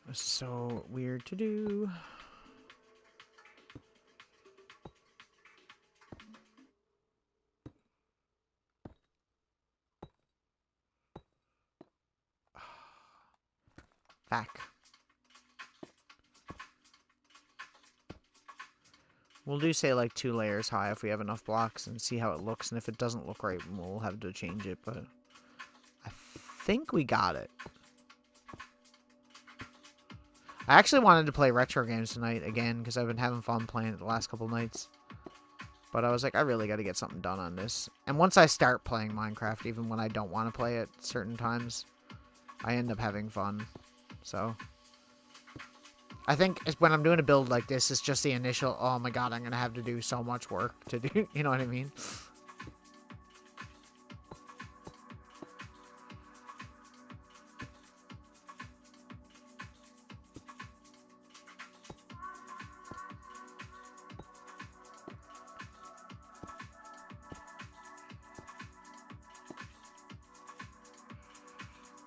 It's so weird to do. Back. We'll do, say, like 2 layers high if we have enough blocks and see how it looks. And if it doesn't look right, we'll have to change it. But I think we got it. I actually wanted to play retro games tonight again because I've been having fun playing it the last couple nights. But I was like, I really got to get something done on this. And once I start playing Minecraft, even when I don't want to play it certain times, I end up having fun. So... I think when I'm doing a build like this, it's just the initial, oh my god, I'm going to have to do so much work to do, you know what I mean?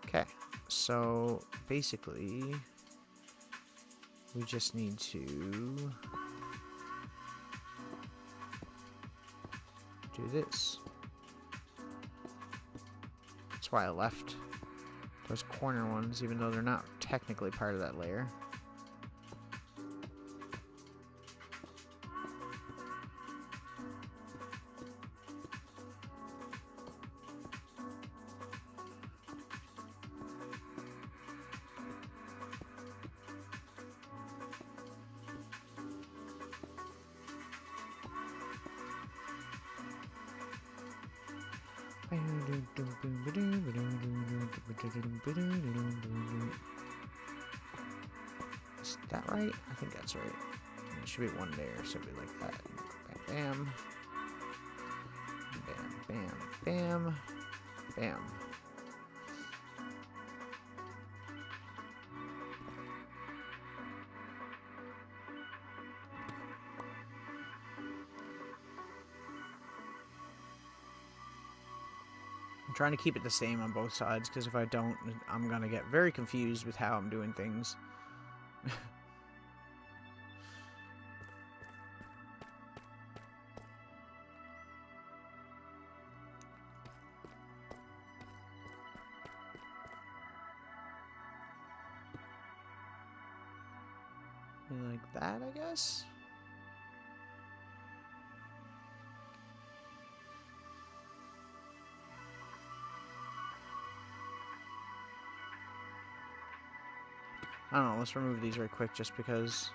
Okay, so basically... we just need to do this. That's why I left those corner ones, even though they're not technically part of that layer. Is that right? I think that's right. It should be 1 layer, so it'll be like that. Bam, bam. Bam, bam, bam, bam. I'm trying to keep it the same on both sides, because if I don't, I'm going to get very confused with how I'm doing things. Like that, I guess? I don't know, let's remove these right quick just because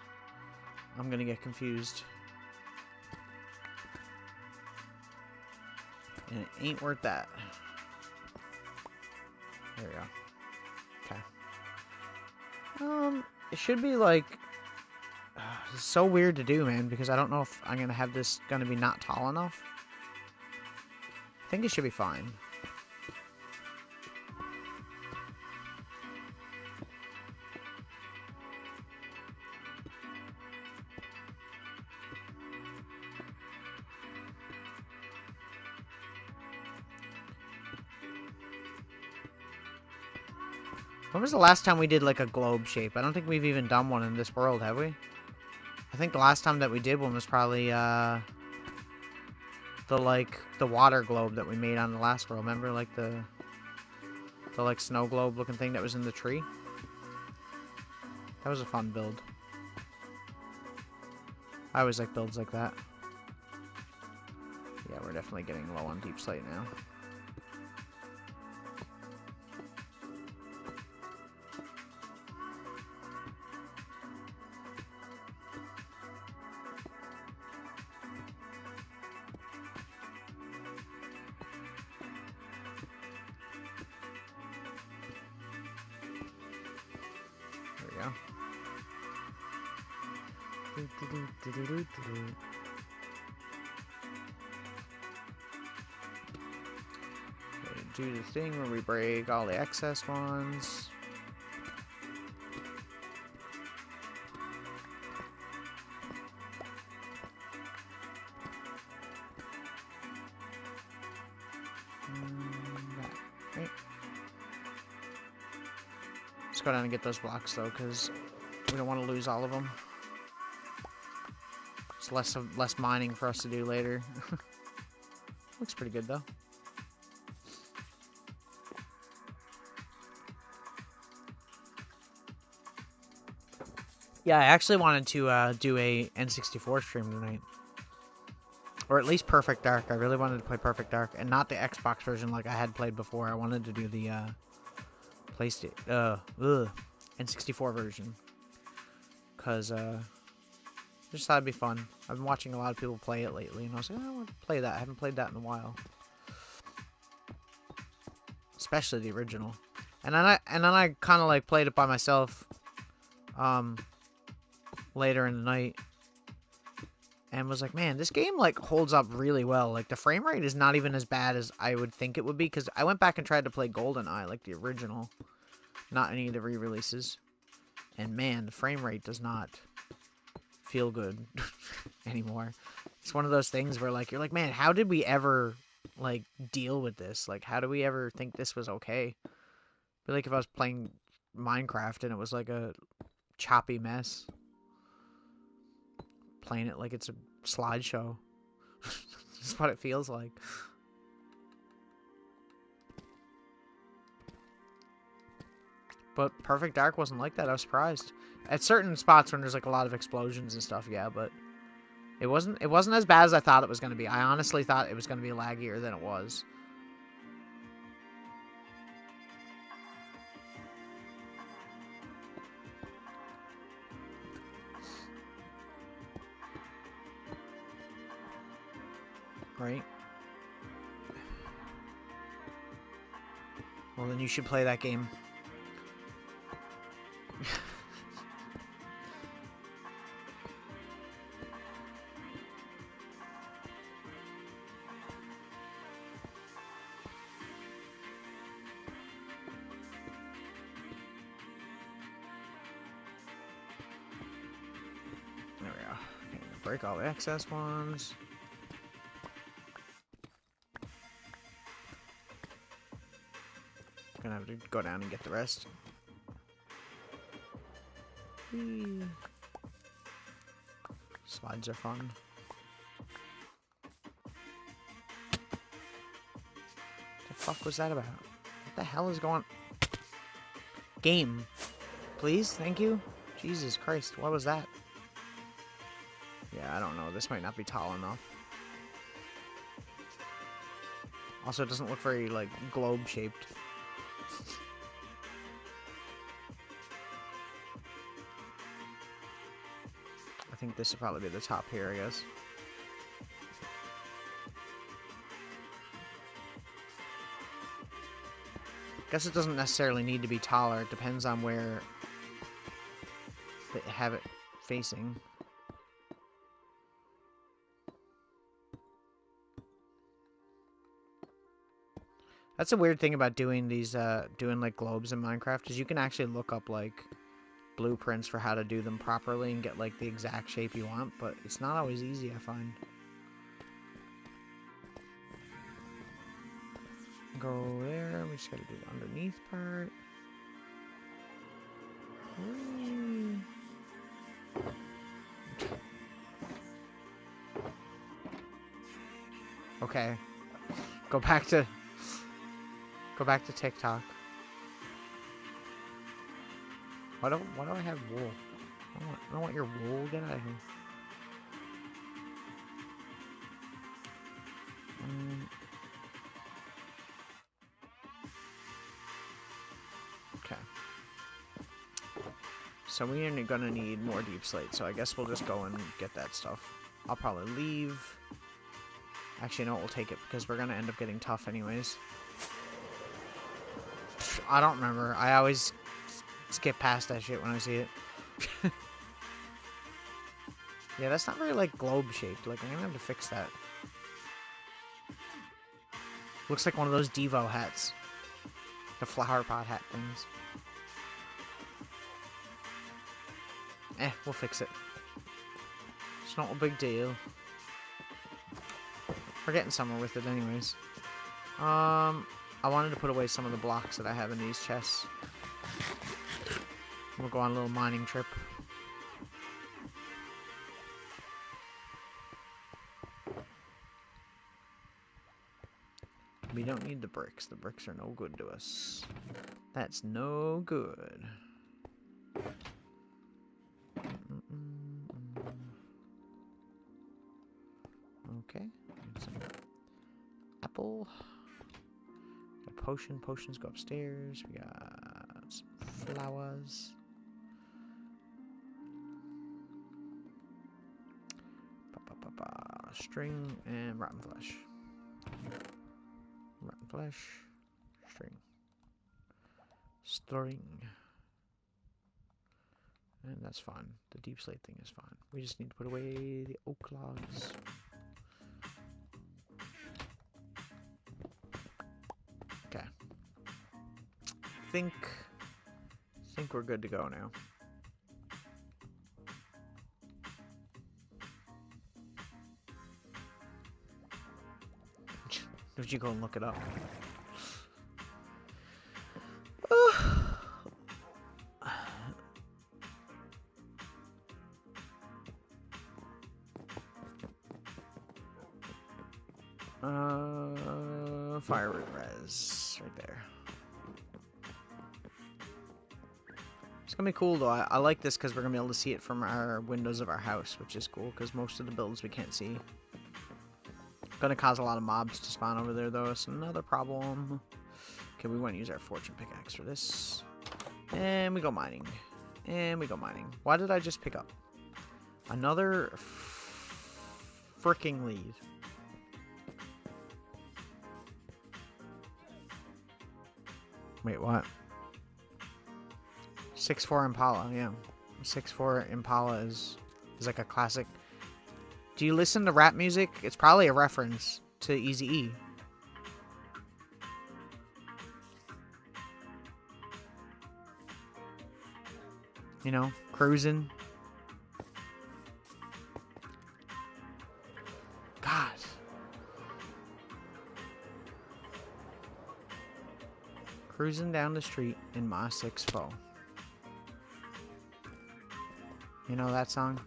I'm gonna get confused. And it ain't worth that. There we go. Okay. It should be like... it's so weird to do, man, because I don't know if I'm gonna have this gonna be not tall enough. I think it should be fine. When was the last time we did, like, a globe shape? I don't think we've even done one in this world, have we? I think the last time that we did one was probably, the water globe that we made on the last world. Remember, like, the like, snow globe looking thing that was in the tree? That was a fun build. I always like builds like that. Yeah, we're definitely getting low on deep slate now. There we go. Do the thing where we break all the excess ones. Right. Let's go down and get those blocks though, because we don't want to lose all of them. It's less mining for us to do later. Looks pretty good though. Yeah, I actually wanted to do a N64 stream tonight. Or at least Perfect Dark. I really wanted to play Perfect Dark. And not the Xbox version like I had played before. I wanted to do the PlayStation N64 version. Because just thought it'd be fun. I've been watching a lot of people play it lately. And I was like, oh, I want to play that. I haven't played that in a while. Especially the original. And then I kind of like played it by myself. Later in the night, and was like, man, this game like holds up really well. Like the frame rate is not even as bad as I would think it would be, because I went back and tried to play GoldenEye, like the original, not any of the re-releases, and man, the frame rate does not feel good anymore. It's one of those things where like you're like, man, how did we ever like deal with this? Like, how do we ever think this was okay? But like if I was playing Minecraft and it was like a choppy mess. Playing it like it's a slideshow. That's what it feels like. But Perfect Dark wasn't like that. I was surprised. At certain spots when there's like a lot of explosions and stuff, yeah, but it wasn't as bad as I thought it was going to be. I honestly thought it was going to be laggier than it was. Right? Well, then you should play that game. There we go. Okay, break all the excess ones. Gonna have to go down and get the rest. Whee. Slides are fun. The fuck was that about? What the hell is going... Game. Please? Thank you? Jesus Christ, what was that? Yeah, I don't know. This might not be tall enough. Also, it doesn't look very, like, globe-shaped. I think this would probably be the top here, I guess. Guess it doesn't necessarily need to be taller. It depends on where they have it facing. That's a weird thing about doing these, doing like globes in Minecraft, is you can actually look up like blueprints for how to do them properly and get like the exact shape you want, but it's not always easy, I find. Go there, we just gotta do the underneath part. Whee. Okay. Go back to TikTok. Why do I have wool? I don't want your wool. Get out of here. Okay. So we are gonna need more deep slate, so I guess we'll just go and get that stuff. I'll probably leave. Actually, no, we'll take it because we're gonna end up getting tough anyways. I don't remember. I always skip past that shit when I see it. Yeah, that's not very, like, globe-shaped. Like, I'm gonna have to fix that. Looks like one of those Devo hats. The flower pot hat things. We'll fix it. It's not a big deal. We're getting somewhere with it anyways. I wanted to put away some of the blocks that I have in these chests. We'll go on a little mining trip. We don't need the bricks. The bricks are no good to us. That's no good. Okay. Some apple. Got a potion. Potions go upstairs. We got some flowers. String and rotten flesh. Rotten flesh. String. String. And that's fine. The deep slate thing is fine. We just need to put away the oak logs. Okay. Think we're good to go now. Did you go and look it up? Firewood res right there. It's gonna be cool though. I like this because we're gonna be able to see it from our windows of our house, which is cool because most of the builds we can't see. Gonna cause a lot of mobs to spawn over there though. It's another problem. Okay, we want to use our fortune pickaxe for this. And we go mining. And we go mining. Why did I just pick up another freaking lead? Wait, what? 6'4" Impala, yeah. 6'4" Impala is like a classic. Do you listen to rap music? It's probably a reference to Eazy-E. You know, cruising. God. Cruising down the street in my 6'4". You know that song?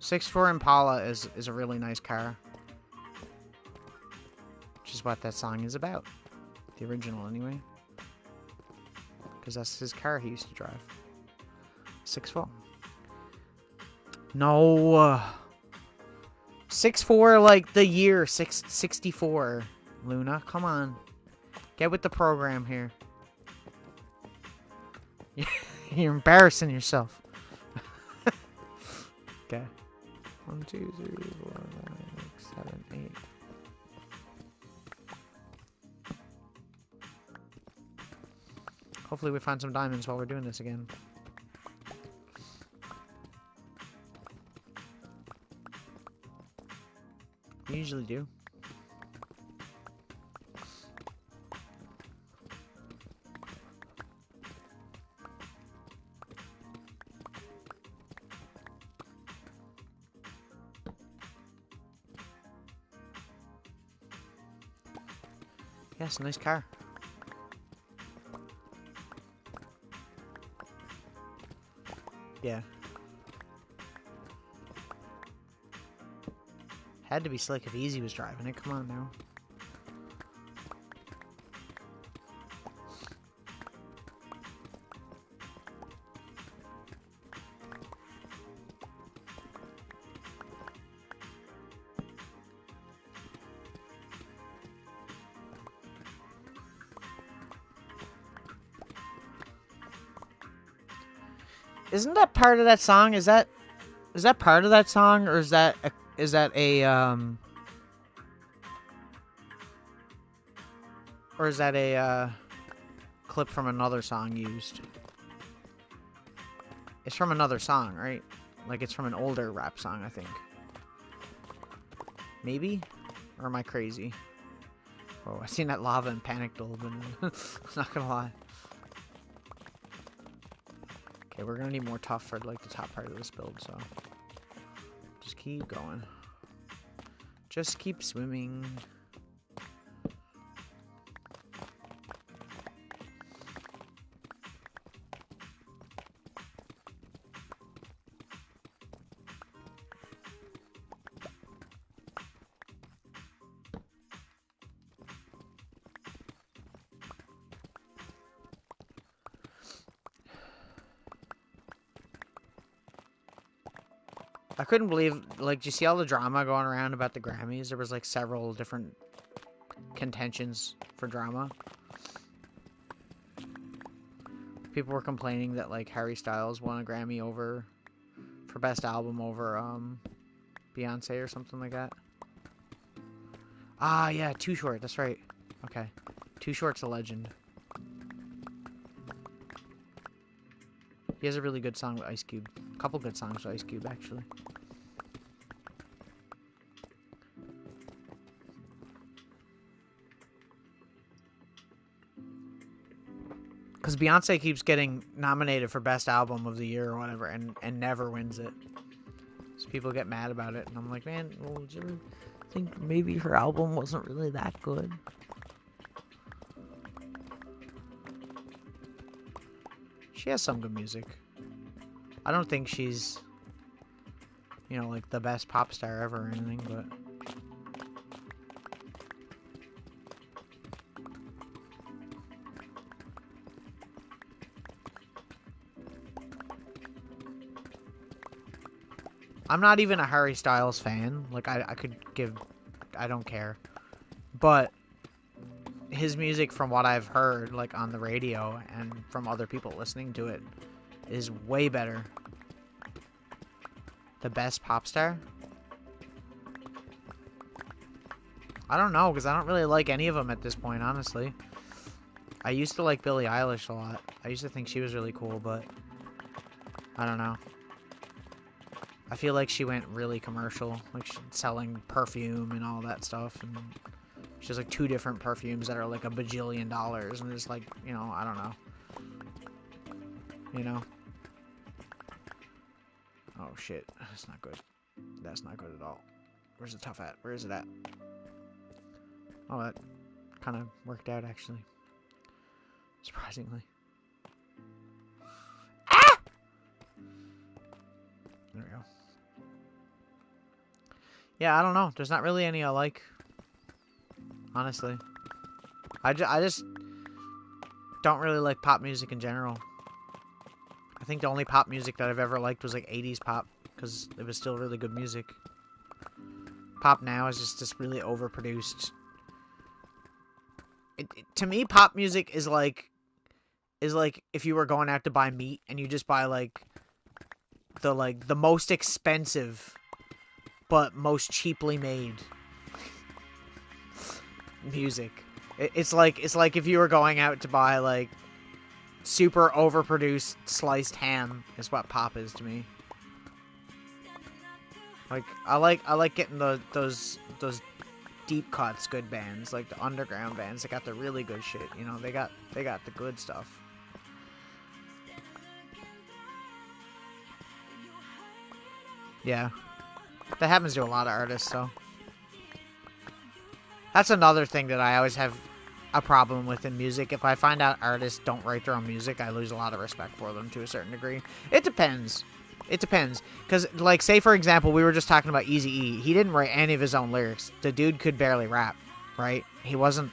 6'4" Impala is a really nice car. Which is what that song is about. The original, anyway. Because that's his car he used to drive. 6'4". No. 6'4", like the year 64. Luna, come on. Get with the program here. You're embarrassing yourself. Okay. 1, 2, 3, 4, 5, 6, 7, 8. Hopefully we find some diamonds while we're doing this again. We usually do. Yes, nice car. Yeah. Had to be slick if Easy was driving it. Come on now. Isn't that part of that song? Is that part of that song, or is that a clip from another song used? It's from another song, right? Like, it's from an older rap song, I think. Maybe? Or am I crazy? Oh, I seen that lava and panicked a little bit. I'm not gonna lie. Okay, we're gonna need more tough for, like, the top part of this build, so... just keep going. Just keep swimming. I couldn't believe, like, do you see all the drama going around about the Grammys? There was, like, several different contentions for drama. People were complaining that, like, Harry Styles won a Grammy for Best Album over, Beyonce or something like that. Ah, yeah, Too Short, that's right. Okay. Too Short's a legend. He has a really good song with Ice Cube. A couple good songs with Ice Cube, actually. Because Beyonce keeps getting nominated for Best Album of the Year or whatever, and never wins it. So people get mad about it, and I'm like, man, well, did you really think maybe her album wasn't really that good? She has some good music. I don't think she's, you know, like, the best pop star ever or anything, but... I'm not even a Harry Styles fan. Like, I could give... I don't care. But his music, from what I've heard, like, on the radio and from other people listening to it, is way better. The best pop star? I don't know, because I don't really like any of them at this point, honestly. I used to like Billie Eilish a lot. I used to think she was really cool, but... I don't know. I feel like she went really commercial, like selling perfume and all that stuff, and she has like 2 different perfumes that are like $1 bajillion, and it's like, you know, I don't know. You know? Oh shit, that's not good. That's not good at all. Where's the tough at? Where is it at? Oh, that kind of worked out, actually. Surprisingly. Ah! There we go. Yeah, I don't know. There's not really any I like. Honestly. I just don't really like pop music in general. I think the only pop music that I've ever liked was like 80s pop, because it was still really good music. Pop now is just this really overproduced. To me, pop music is like if you were going out to buy meat and you just buy like the most expensive but most cheaply made music. It's like if you were going out to buy like super overproduced sliced ham is what pop is to me. Like I like getting those deep cuts good bands, like the underground bands that got the really good shit, you know, they got the good stuff. Yeah. That happens to a lot of artists, so. That's another thing that I always have a problem with in music. If I find out artists don't write their own music, I lose a lot of respect for them to a certain degree. It depends. It depends. Because, like, say, for example, we were just talking about Eazy-E. He didn't write any of his own lyrics. The dude could barely rap, right? He wasn't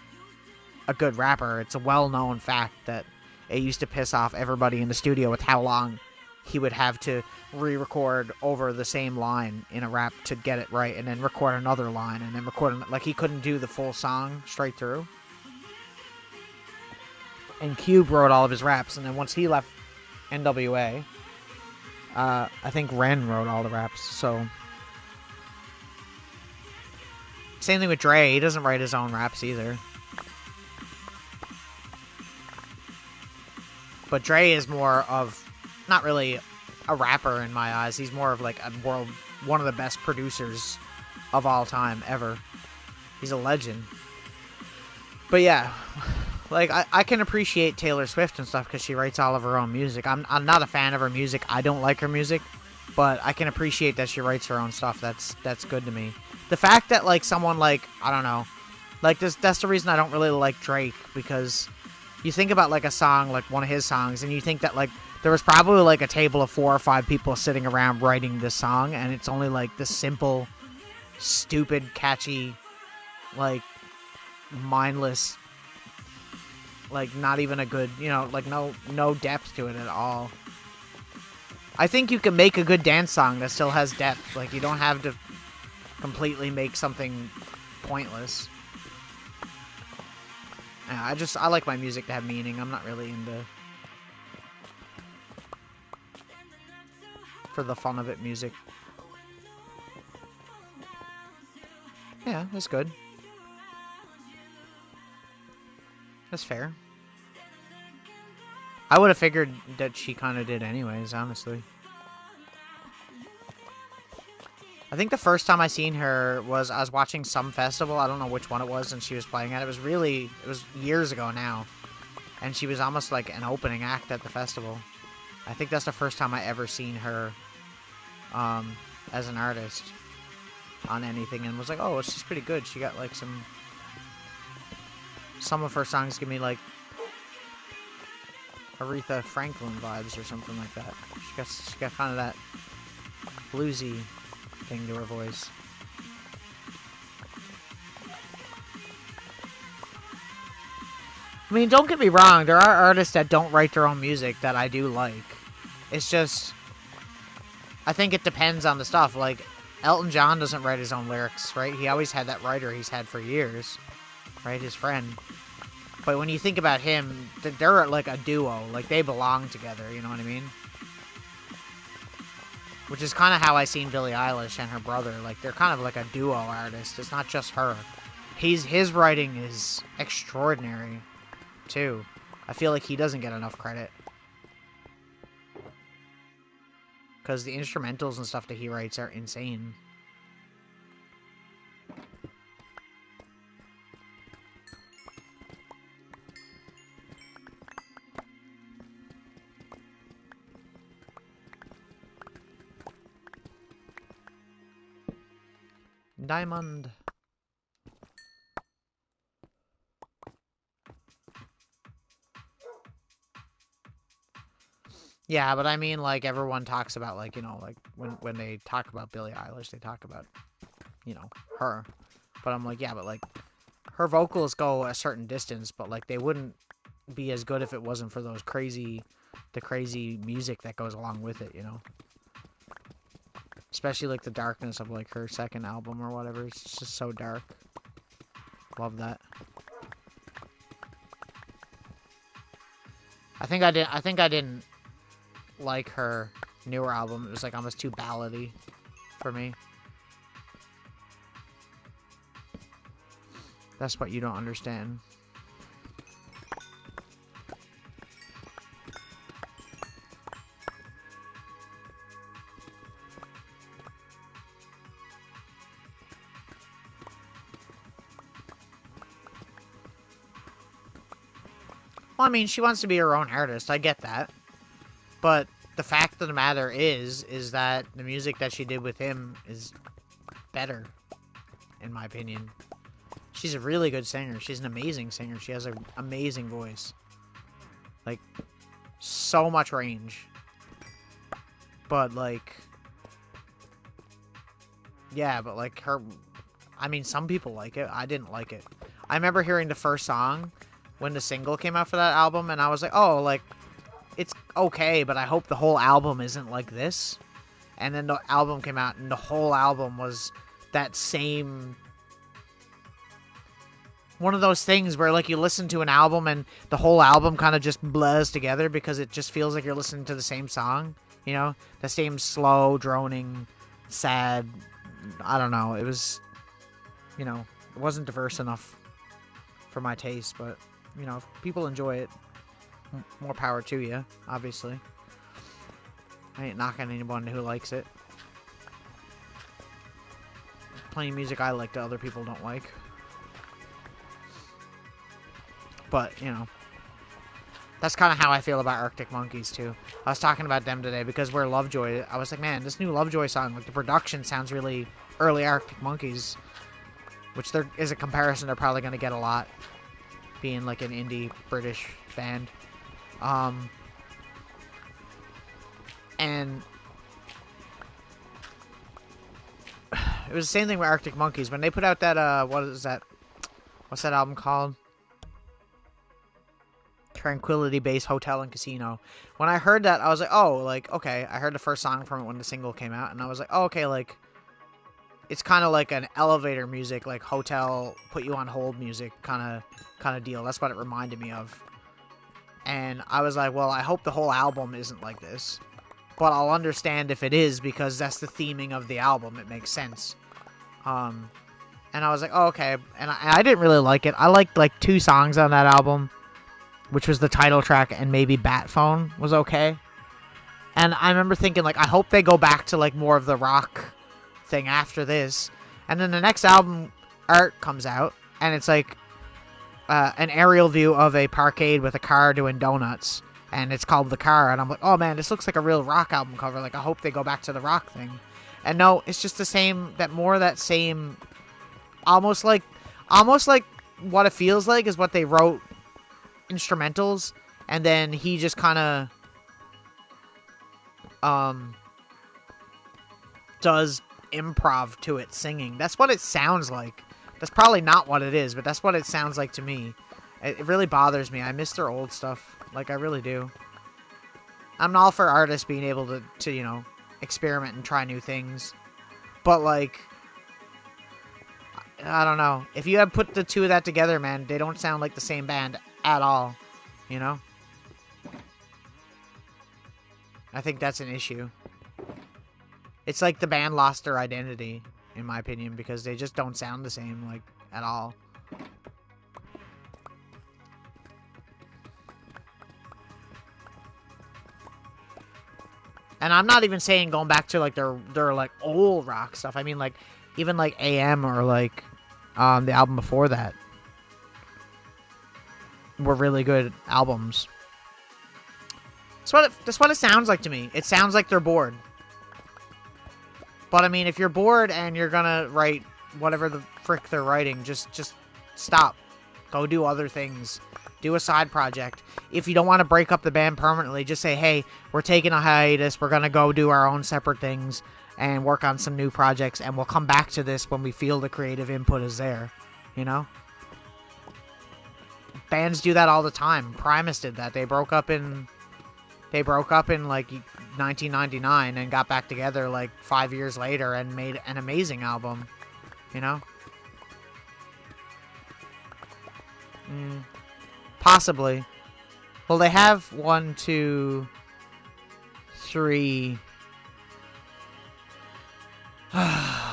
a good rapper. It's a well-known fact that it used to piss off everybody in the studio with how long he would have to re-record over the same line in a rap to get it right, and then record another line, and then record... Like, he couldn't do the full song straight through. And Cube wrote all of his raps, and then once he left NWA, I think Ren wrote all the raps, so... Same thing with Dre, he doesn't write his own raps either. But Dre is more of, not really a rapper in my eyes, he's more of like one of the best producers of all time, ever. He's a legend. But yeah, like, I can appreciate Taylor Swift and stuff because she writes all of her own music. I'm not a fan of her music, I don't like her music, but I can appreciate that she writes her own stuff. That's good to me. The fact that, like, someone like, I don't know, like, that's the reason I don't really like Drake, because you think about, like, a song, like one of his songs, and you think that, like, there was probably, like, a table of 4 or 5 people sitting around writing this song, and it's only, like, this simple, stupid, catchy, like, mindless, like, not even a good, you know, like, no depth to it at all. I think you can make a good dance song that still has depth. Like, you don't have to completely make something pointless. Yeah, I like my music to have meaning. I'm not really into for the fun of it music. Yeah, that's good. That's fair. I would have figured that she kind of did anyways, honestly. I think the first time I seen her was I was watching some festival. I don't know which one it was, and she was playing it. It was years ago now. And she was almost like an opening act at the festival. I think that's the first time I ever seen her as an artist on anything, and was like, oh, she's pretty good. She got like some of her songs give me like Aretha Franklin vibes or something like that. She got kind of that bluesy thing to her voice. I mean, don't get me wrong, there are artists that don't write their own music that I do like. It's just, I think it depends on the stuff. Like, Elton John doesn't write his own lyrics, right? He always had that writer he's had for years, right? His friend. But when you think about him, they're like a duo. Like, they belong together, you know what I mean? Which is kind of how I seen Billie Eilish and her brother. Like, they're kind of like a duo artist. It's not just her. His writing is extraordinary, too. I feel like he doesn't get enough credit. Because the instrumentals and stuff that he writes are insane. Diamond. Yeah, but I mean, like, everyone talks about, like, you know, like, when they talk about Billie Eilish, they talk about, you know, her. But I'm like, yeah, but, like, her vocals go a certain distance, but, like, they wouldn't be as good if it wasn't for the crazy music that goes along with it, you know? Especially, like, the darkness of, like, her second album or whatever. It's just so dark. Love that. I think I didn't like her newer album. It was, like, almost too ballady for me. That's what you don't understand. Well, I mean, she wants to be her own artist. I get that. But the fact of the matter is that the music that she did with him is better, in my opinion. She's a really good singer. She's an amazing singer. She has an amazing voice. Like, so much range. But, like, yeah, but, like, her, I mean, some people like it. I didn't like it. I remember hearing the first song when the single came out for that album, and I was like, oh, like, it's okay, but I hope the whole album isn't like this. And then the album came out, and the whole album was that same... One of those things where, like, you listen to an album, and the whole album kind of just blurs together because it just feels like you're listening to the same song. You know, the same slow, droning, sad. I don't know. It was, you know, it wasn't diverse enough for my taste. But you know, if people enjoy it, more power to you. Obviously, I ain't knocking anyone who likes it. Plenty of music I like that other people don't like. But you know. That's kind of how I feel about Arctic Monkeys, too. I was talking about them today because we're Lovejoy. I was like, man, this new Lovejoy song, like, the production sounds really early Arctic Monkeys. Which there is a comparison they're probably going to get a lot. Being, like, an indie British band. And it was the same thing with Arctic Monkeys. When they put out that, what's that album called? Tranquility Base Hotel and Casino. When I heard that, I was like, oh, like, okay. I heard the first song from it when the single came out, and I was like, oh, okay, like, it's kind of like an elevator music, like hotel, put you on hold music kind of deal. That's what it reminded me of. And I was like, well, I hope the whole album isn't like this. But I'll understand if it is, because that's the theming of the album. It makes sense. And I was like, oh, okay. And I didn't really like it. I liked, like, 2 songs on that album, which was the title track, and maybe Bat Phone was okay. And I remember thinking, like, I hope they go back to, like, more of the rock thing after this. And then the next album, Art, comes out, and it's, like, an aerial view of a parkade with a car doing donuts, and it's called The Car, and I'm like, oh, man, this looks like a real rock album cover. Like, I hope they go back to the rock thing. And no, it's just the same, almost like what it feels like is what they wrote instrumentals, and then he just kind of does improv to it, singing. That's what it sounds like. That's probably not what it is, but that's what it sounds like to me. It really bothers me. I miss their old stuff. Like, I really do. I'm all for artists being able to you know, experiment and try new things. But, like, I don't know. If you had put the two of that together, man, they don't sound like the same band at all. You know? I think that's an issue. It's like the band lost their identity, in my opinion, because they just don't sound the same, like, at all. And I'm not even saying going back to, like, their like, old rock stuff. I mean, like, even, like, AM or, like, the album before that were really good albums. That's what it sounds like to me. It sounds like they're bored. But, I mean, if you're bored and you're gonna write whatever the frick they're writing, just stop. Go do other things. Do a side project. If you don't want to break up the band permanently, just say, hey, we're taking a hiatus. We're gonna go do our own separate things and work on some new projects, and we'll come back to this when we feel the creative input is there. You know? Bands do that all the time. Primus did that. They broke up in like 1999 and got back together like 5 years later and made an amazing album, you know? Possibly. Well, they have 1, 2, 3.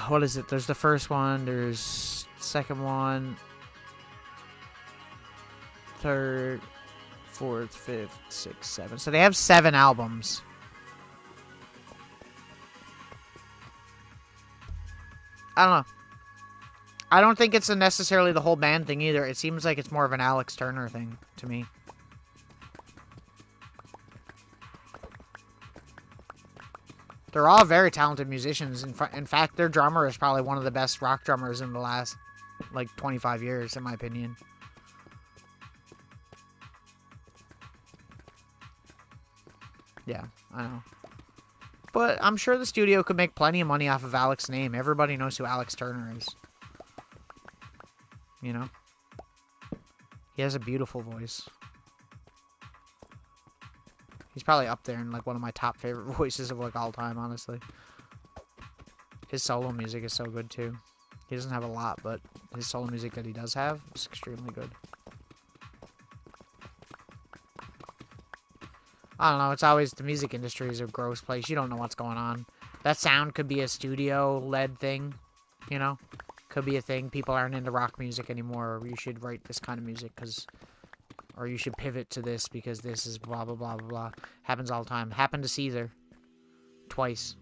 What is it? There's the first one, there's second one, third, 4th, 5th, 6th, 7th. So they have 7 albums. I don't know. I don't think it's necessarily the whole band thing either. It seems like it's more of an Alex Turner thing to me. They're all very talented musicians. In fact, their drummer is probably one of the best rock drummers in the last, like, 25 years, in my opinion. Yeah, I know. But I'm sure the studio could make plenty of money off of Alex's name. Everybody knows who Alex Turner is. You know? He has a beautiful voice. He's probably up there in, like, one of my top favorite voices of, like, all time, honestly. His solo music is so good, too. He doesn't have a lot, but his solo music that he does have is extremely good. I don't know. It's always the music industry is a gross place. You don't know what's going on. That sound could be a studio-led thing, you know? Could be a thing. People aren't into rock music anymore. Or you should write this kind of music because, or you should pivot to this because this is blah blah blah blah blah. Happens all the time. Happened to Caesar twice,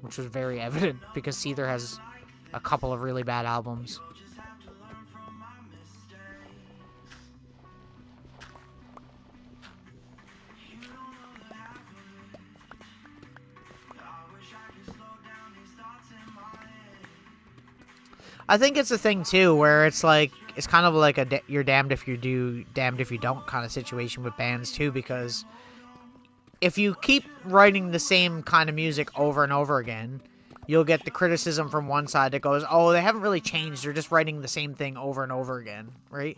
which was very evident because Caesar has a couple of really bad albums. I think it's a thing too where it's like it's kind of like a you're damned if you do, damned if you don't kind of situation with bands too, because if you keep writing the same kind of music over and over again, you'll get the criticism from one side that goes, "Oh, they haven't really changed. They're just writing the same thing over and over again," right?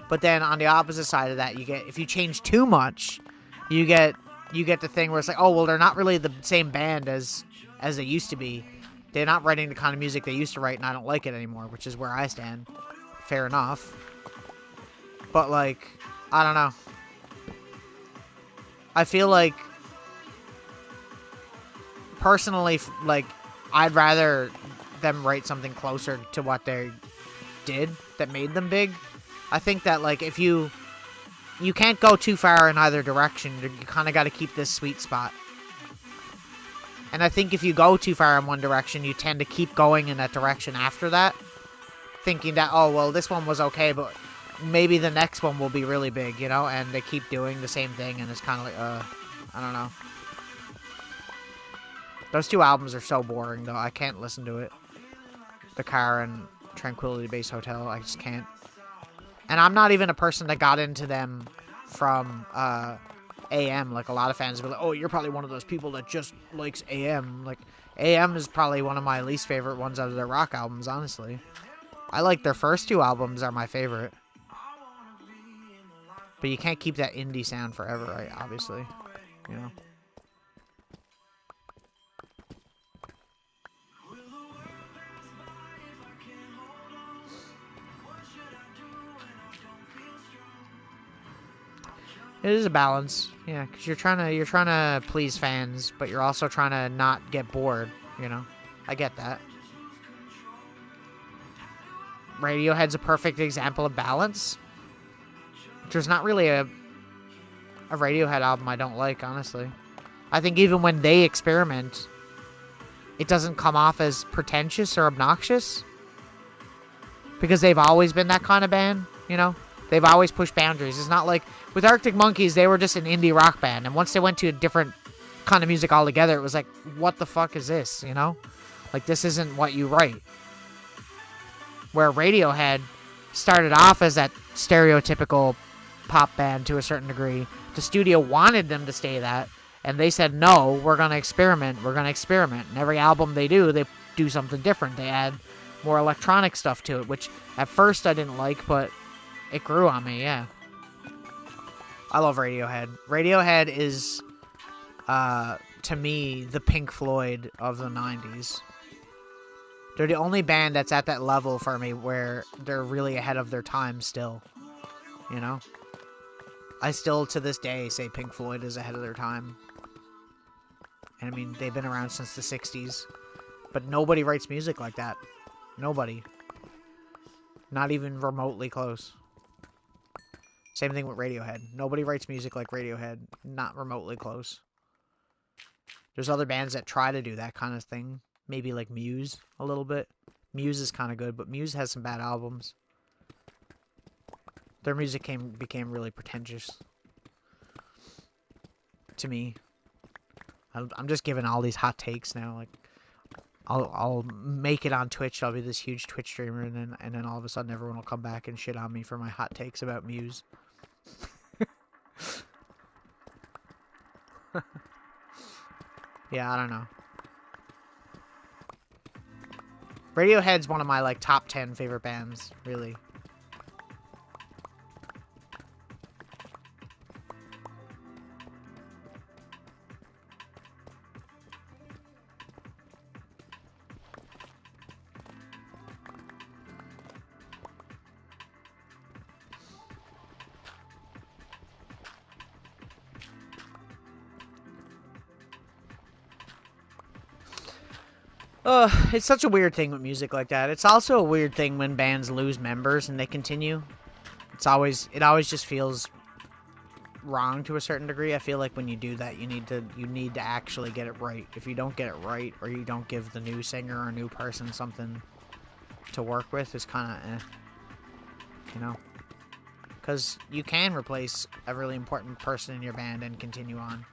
But then on the opposite side of that, you get if you change too much, you get the thing where it's like, "Oh, well, they're not really the same band as they used to be. They're not writing the kind of music they used to write, and I don't like it anymore," which is where I stand. Fair enough. But, like, I don't know. I feel like, personally, like, I'd rather them write something closer to what they did that made them big. I think that, like, if you can't go too far in either direction. You kind of got to keep this sweet spot. And I think if you go too far in one direction, you tend to keep going in that direction after that. Thinking that, oh, well, this one was okay, but maybe the next one will be really big, you know? And they keep doing the same thing, and it's kind of like, I don't know. Those two albums are so boring, though. I can't listen to it. The Car and Tranquility Base Hotel, I just can't. And I'm not even a person that got into them from AM. Like, a lot of fans will be like, oh, you're probably one of those people that just likes AM. Like, AM is probably one of my least favorite ones out of their rock albums, honestly. I like their first two albums are my favorite. But you can't keep that indie sound forever, right? Obviously. You know? It is a balance, yeah, because you're trying to please fans, but you're also trying to not get bored, you know? I get that. Radiohead's a perfect example of balance. There's not really a Radiohead album I don't like, honestly. I think even when they experiment, it doesn't come off as pretentious or obnoxious. Because they've always been that kind of band, you know? They've always pushed boundaries. It's not like... With Arctic Monkeys, they were just an indie rock band. And once they went to a different kind of music altogether, it was like, what the fuck is this, you know? Like, this isn't what you write. Where Radiohead started off as that stereotypical pop band to a certain degree. The studio wanted them to stay that. And they said, no, we're going to experiment. We're going to experiment. And every album they do something different. They add more electronic stuff to it, which at first I didn't like, but it grew on me, yeah. I love Radiohead. Radiohead is, to me, the Pink Floyd of the 90s. They're the only band that's at that level for me where they're really ahead of their time still, you know? I still, to this day, say Pink Floyd is ahead of their time. And I mean, they've been around since the 60s. But nobody writes music like that. Nobody. Not even remotely close. Same thing with Radiohead. Nobody writes music like Radiohead. Not remotely close. There's other bands that try to do that kind of thing. Maybe like Muse a little bit. Muse is kind of good, but Muse has some bad albums. Their music became really pretentious. To me. I'm just giving all these hot takes now. Like, I'll make it on Twitch. I'll be this huge Twitch streamer, and then all of a sudden everyone will come back and shit on me for my hot takes about Muse. Yeah, I don't know. Radiohead's one of my like top 10 favorite bands, really. It's such a weird thing with music like that. It's also a weird thing when bands lose members and they continue. It always just feels wrong to a certain degree. I feel like when you do that, you need to actually get it right. If you don't get it right, or you don't give the new singer or new person something to work with, it's kind of you know, because you can replace a really important person in your band and continue on.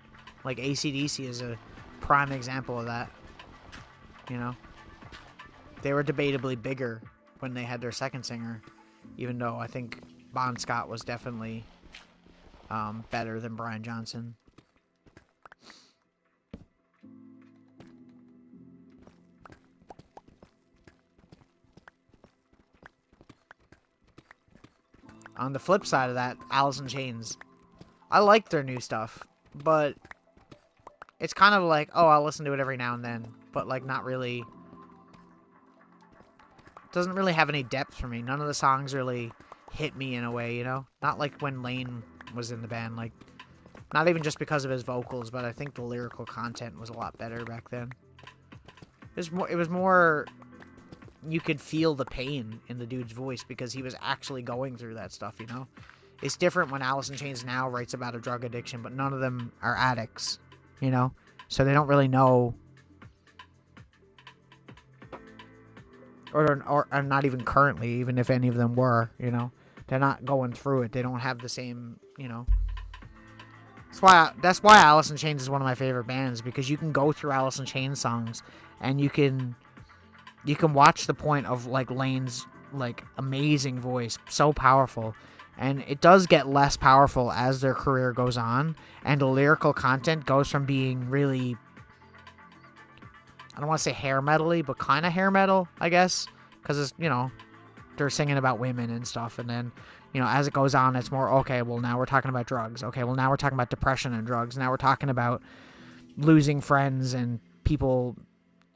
Like AC/DC is a prime example of that. You know, they were debatably bigger when they had their second singer, even though I think Bon Scott was definitely better than Brian Johnson. On the flip side of that, Alice in Chains. I like their new stuff, but it's kind of like, oh, I'll listen to it every now and then, but like not really. It doesn't really have any depth for me. None of the songs really hit me in a way, you know? Not like when Lane was in the band, like, not even just because of his vocals, but I think the lyrical content was a lot better back then. It was more, you could feel the pain in the dude's voice because he was actually going through that stuff, you know? It's different when Alice in Chains now writes about a drug addiction, but none of them are addicts, you know? So they don't really know, or not even currently, even if any of them were, you know? They're not going through it. They don't have the same, you know? That's why Alice in Chains is one of my favorite bands, because you can go through Alice in Chains songs and you can watch the point of like Lane's like amazing voice, so powerful, and it does get less powerful as their career goes on, and the lyrical content goes from being really, I don't want to say hair metal-y, but kind of hair metal, I guess, because it's, you know, they're singing about women and stuff, and then, you know, as it goes on, it's more, okay, well, now we're talking about drugs. Okay, well, now we're talking about depression and drugs. Now we're talking about losing friends and people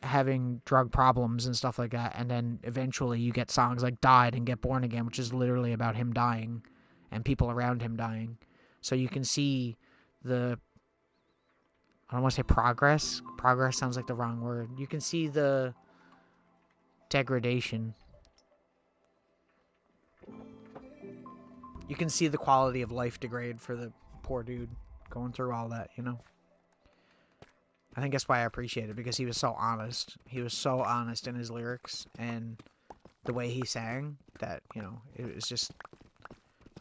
having drug problems and stuff like that. And then eventually you get songs like Died and Get Born Again, which is literally about him dying and people around him dying. So you can see the, I don't want to say progress. Progress sounds like the wrong word. You can see the degradation. You can see the quality of life degrade for the poor dude going through all that, you know? I think that's why I appreciate it, because he was so honest. He was so honest in his lyrics and the way he sang that, you know, it was just,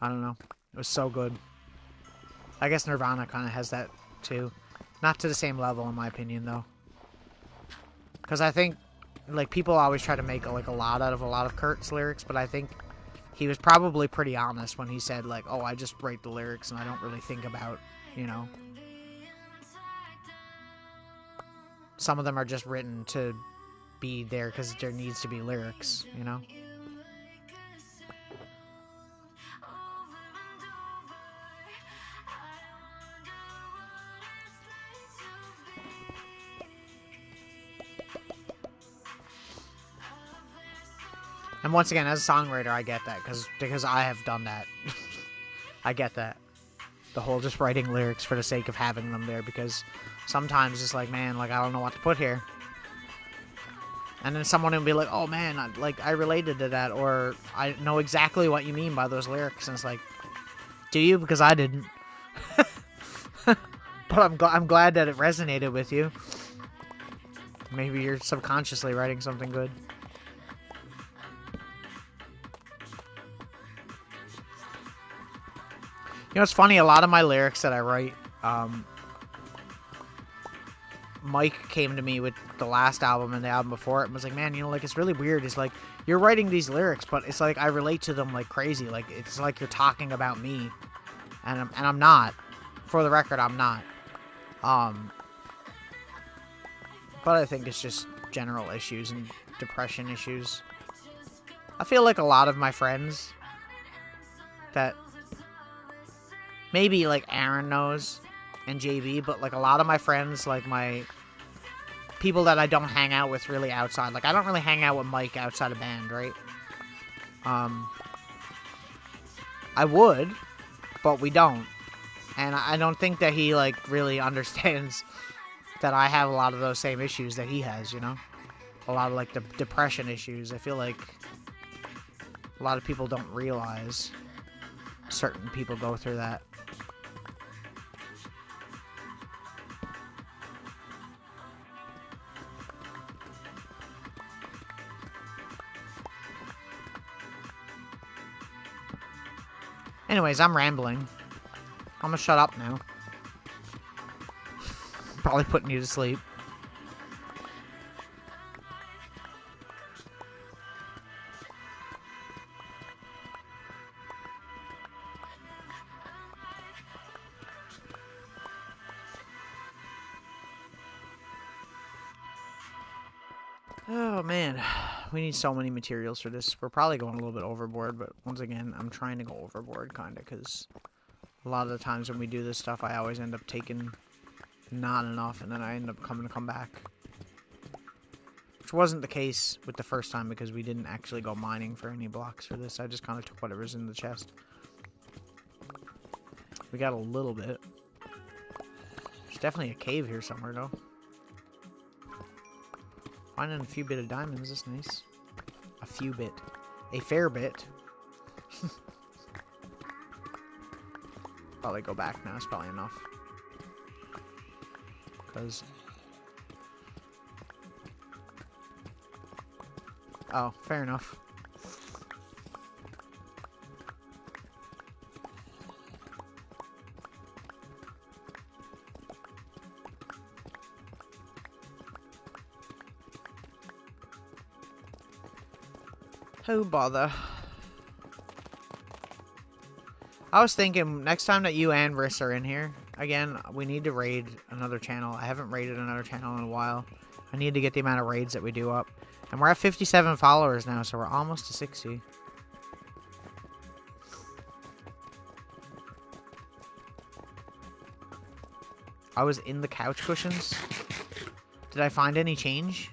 I don't know. It was so good. I guess Nirvana kind of has that too. Not to the same level, in my opinion, though. Because I think, like, people always try to make, like, a lot out of a lot of Kurt's lyrics, but I think he was probably pretty honest when he said, like, oh, I just write the lyrics and I don't really think about, you know. Some of them are just written to be there because there needs to be lyrics, you know. And once again, as a songwriter, I get that, because I have done that. I get that. The whole just writing lyrics for the sake of having them there, because sometimes it's like, man, like, I don't know what to put here. And then someone will be like, oh man, I related to that, or I know exactly what you mean by those lyrics. And it's like, do you? Because I didn't. But I'm glad that it resonated with you. Maybe you're subconsciously writing something good. You know, it's funny, a lot of my lyrics that I write, Mike came to me with the last album and the album before it and was like, man, you know, like, it's really weird. It's like, you're writing these lyrics, but it's like, I relate to them like crazy. Like, it's like you're talking about me. And I'm not. For the record, I'm not. But I think it's just general issues and depression issues. I feel like a lot of my friends that maybe like Aaron knows and JB, but like a lot of my friends, like my people that I don't hang out with really outside, like I don't really hang out with Mike outside of band, right? I would, but we don't. And I don't think that he like really understands that I have a lot of those same issues that he has, you know? a lot of like the depression issues. I feel like a lot of people don't realize certain people go through that. Anyways, I'm rambling. I'm gonna shut up now. Probably putting you to sleep. Oh man, we need so many materials for this. We're probably going a little bit overboard, but once again, I'm trying to go overboard kind of because a lot of the times when we do this stuff, I always end up taking not enough, and then I end up come back. Which wasn't the case with the first time because we didn't actually go mining for any blocks for this. I just kind of took whatever's in the chest. We got a little bit. There's definitely a cave here somewhere, though. Finding a few bit of diamonds, that's nice. A few bit. A fair bit. Probably go back now, it's probably enough. Because... oh, fair enough. Oh, bother. I was thinking, next time that you and Riss are in here, again, we need to raid another channel. I haven't raided another channel in a while. I need to get the amount of raids that we do up. And we're at 57 followers now, so we're almost to 60. I was in the couch cushions. Did I find any change?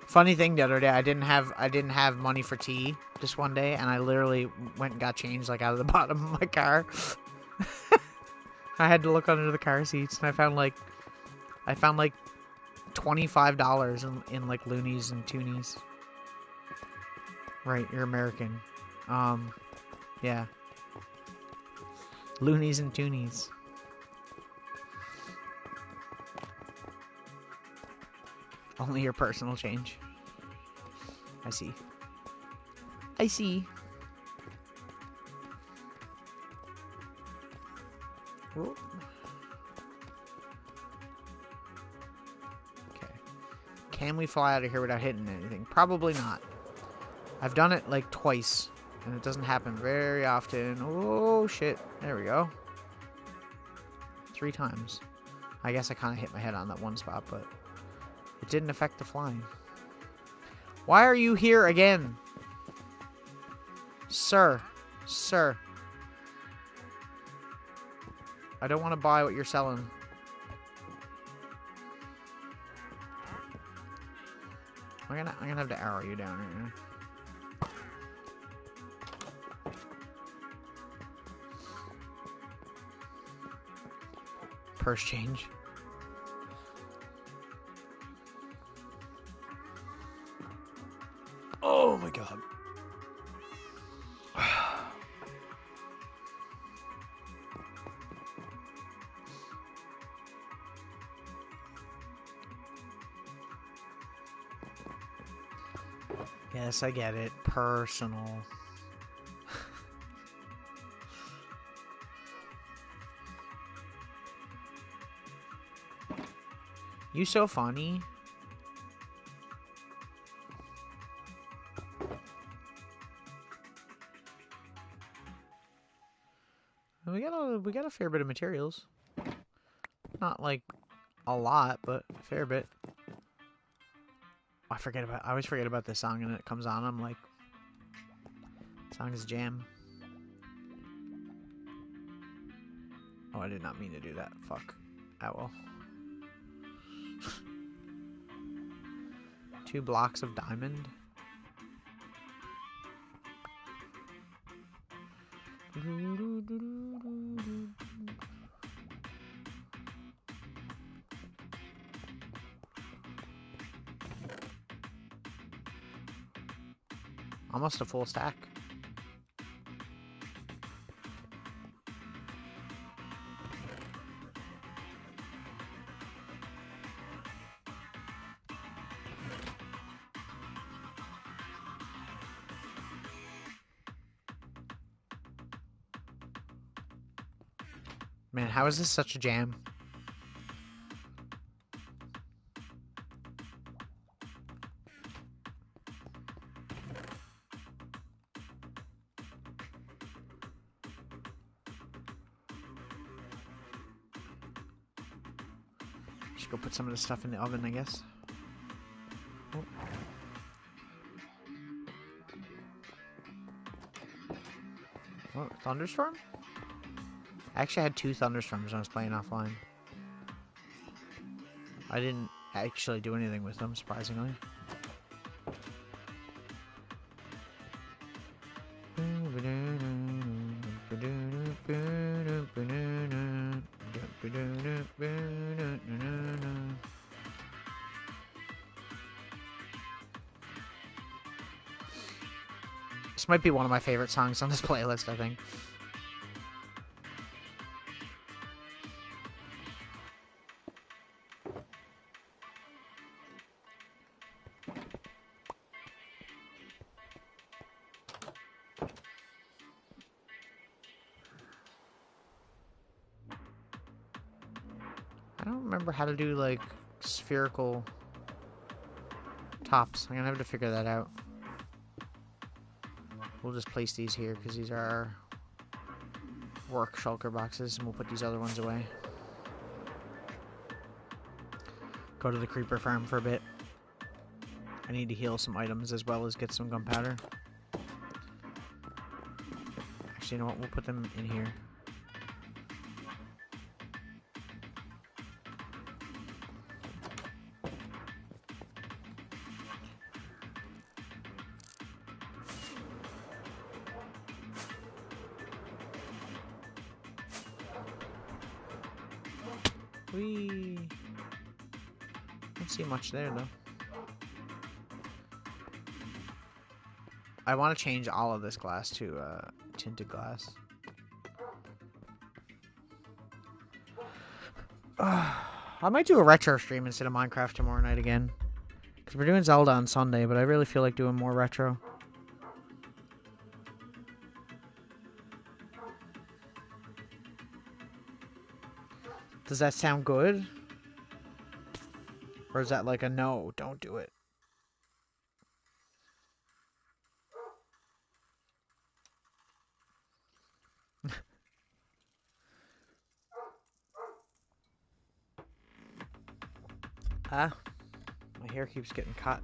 Funny thing, the other day, I didn't have money for tea just one day, and I literally went and got changed like out of the bottom of my car. I had to look under the car seats, and I found like $25 in like loonies and toonies. Right, you're American. Yeah. Loonies and toonies. Only your personal change. I see. I see. Whoa. Okay. Can we fly out of here without hitting anything? Probably not. I've done it like twice, and it doesn't happen very often. Oh, shit. There we go. 3 times. I guess I kind of hit my head on that one spot, but it didn't affect the flying. Why are you here again? Sir. Sir. I don't want to buy what you're selling. I'm gonna have to arrow you down here. Purse change. Oh my god. Yes, I get it. Personal. You so funny. We got a fair bit of materials. Not like a lot, but a fair bit. I always forget about this song, and it comes on. I'm like, song is jam. Oh, I did not mean to do that. Fuck. Ah, well. 2 blocks of diamond. Almost a full stack. Man, how is this such a jam? Should go put some of this stuff in the oven, I guess. Oh. Oh, thunderstorm? I actually had 2 thunderstorms when I was playing offline. I didn't actually do anything with them, surprisingly. This might be one of my favorite songs on this playlist, I think. I don't remember how to do, like, spherical tops. I'm gonna have to figure that out. We'll just place these here, because these are our work shulker boxes, and we'll put these other ones away. Go to the creeper farm for a bit. I need to heal some items as well as get some gunpowder. Actually, you know what? We'll put them in here. Whee! Don't see much there, though. I want to change all of this glass to tinted glass. I might do a retro stream instead of Minecraft tomorrow night again. Because we're doing Zelda on Sunday, but I really feel like doing more retro. Does that sound good? Or is that like a no, don't do it? My hair keeps getting caught.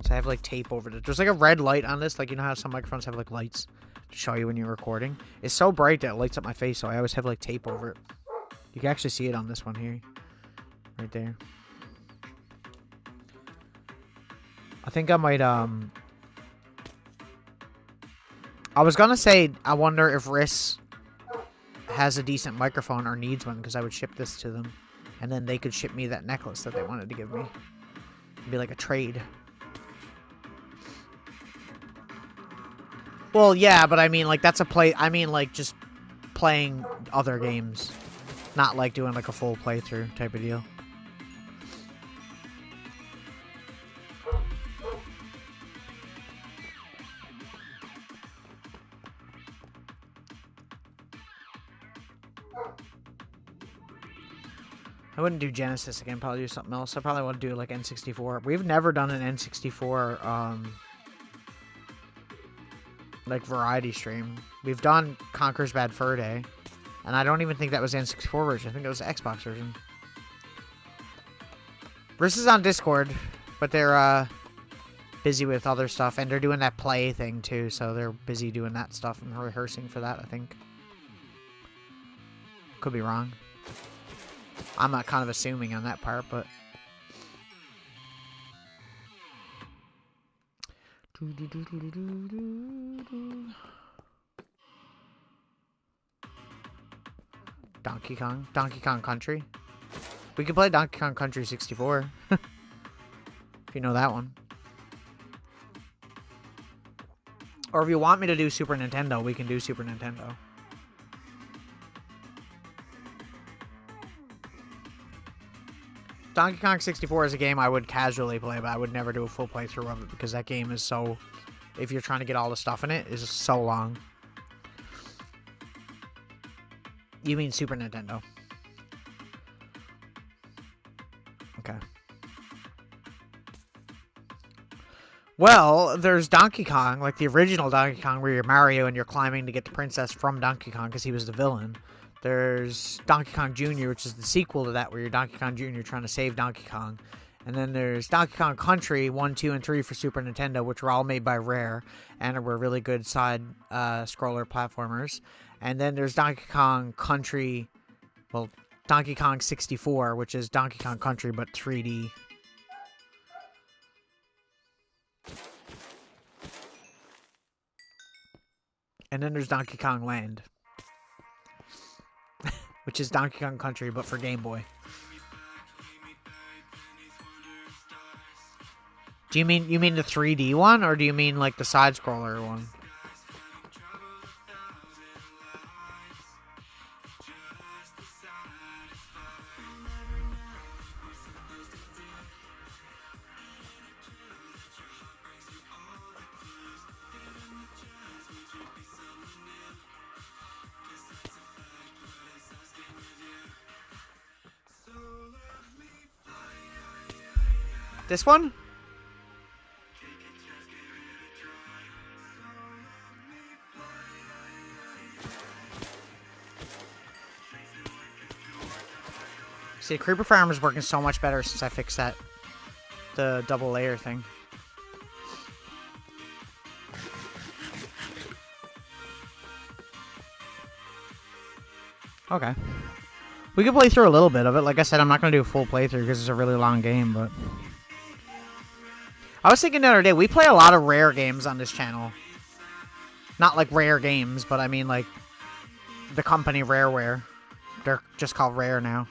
So I have like tape over it. There's like a red light on this. Like, you know how some microphones have like lights to show you when you're recording? It's so bright that it lights up my face, so I always have like tape over it. You can actually see it on this one here. Right there. I think I might, I was gonna say, I wonder if Riss has a decent microphone or needs one, because I would ship this to them. And then they could ship me that necklace that they wanted to give me. It'd be like a trade. Well, yeah, but I mean, like, that's a play. I mean, like, just playing other games. Not, like, doing, like, a full playthrough type of deal. I wouldn't do Genesis again, probably do something else. I probably want to do, like, N64. We've never done an N64, like, variety stream. We've done Conker's Bad Fur Day, and I don't even think that was the N64 version. I think it was the Xbox version. Riss is on Discord, but they're, busy with other stuff, and they're doing that play thing, too, so they're busy doing that stuff and rehearsing for that, I think. Could be wrong. I'm not kind of assuming on that part, but... Donkey Kong Country. We could play Donkey Kong Country 64. If you know that one. Or if you want me to do Super Nintendo, we can do Super Nintendo. Donkey Kong 64 is a game I would casually play, but I would never do a full playthrough of it because that game is so... If you're trying to get all the stuff in it, is so long. You mean Super Nintendo. Okay. Well, there's Donkey Kong, like the original Donkey Kong where you're Mario and you're climbing to get the princess from Donkey Kong because he was the villain. There's Donkey Kong Jr., which is the sequel to that where you're Donkey Kong Jr. trying to save Donkey Kong. And then there's Donkey Kong Country 1, 2, and 3 for Super Nintendo, which were all made by Rare and were really good side scroller platformers. And then there's Donkey Kong Country, well, Donkey Kong 64, which is Donkey Kong Country but 3D. And then there's Donkey Kong Land, which is Donkey Kong Country but for Game Boy. Do you mean the 3D one, or do you mean like the side scroller one? This one? See, Creeper Farm is working so much better since I fixed that, the double layer thing. Okay. We could play through a little bit of it. Like I said, I'm not going to do a full playthrough because it's a really long game, but... I was thinking the other day, we play a lot of Rare games on this channel. Not like Rare Games, but I mean like the company Rareware. They're just called Rare now.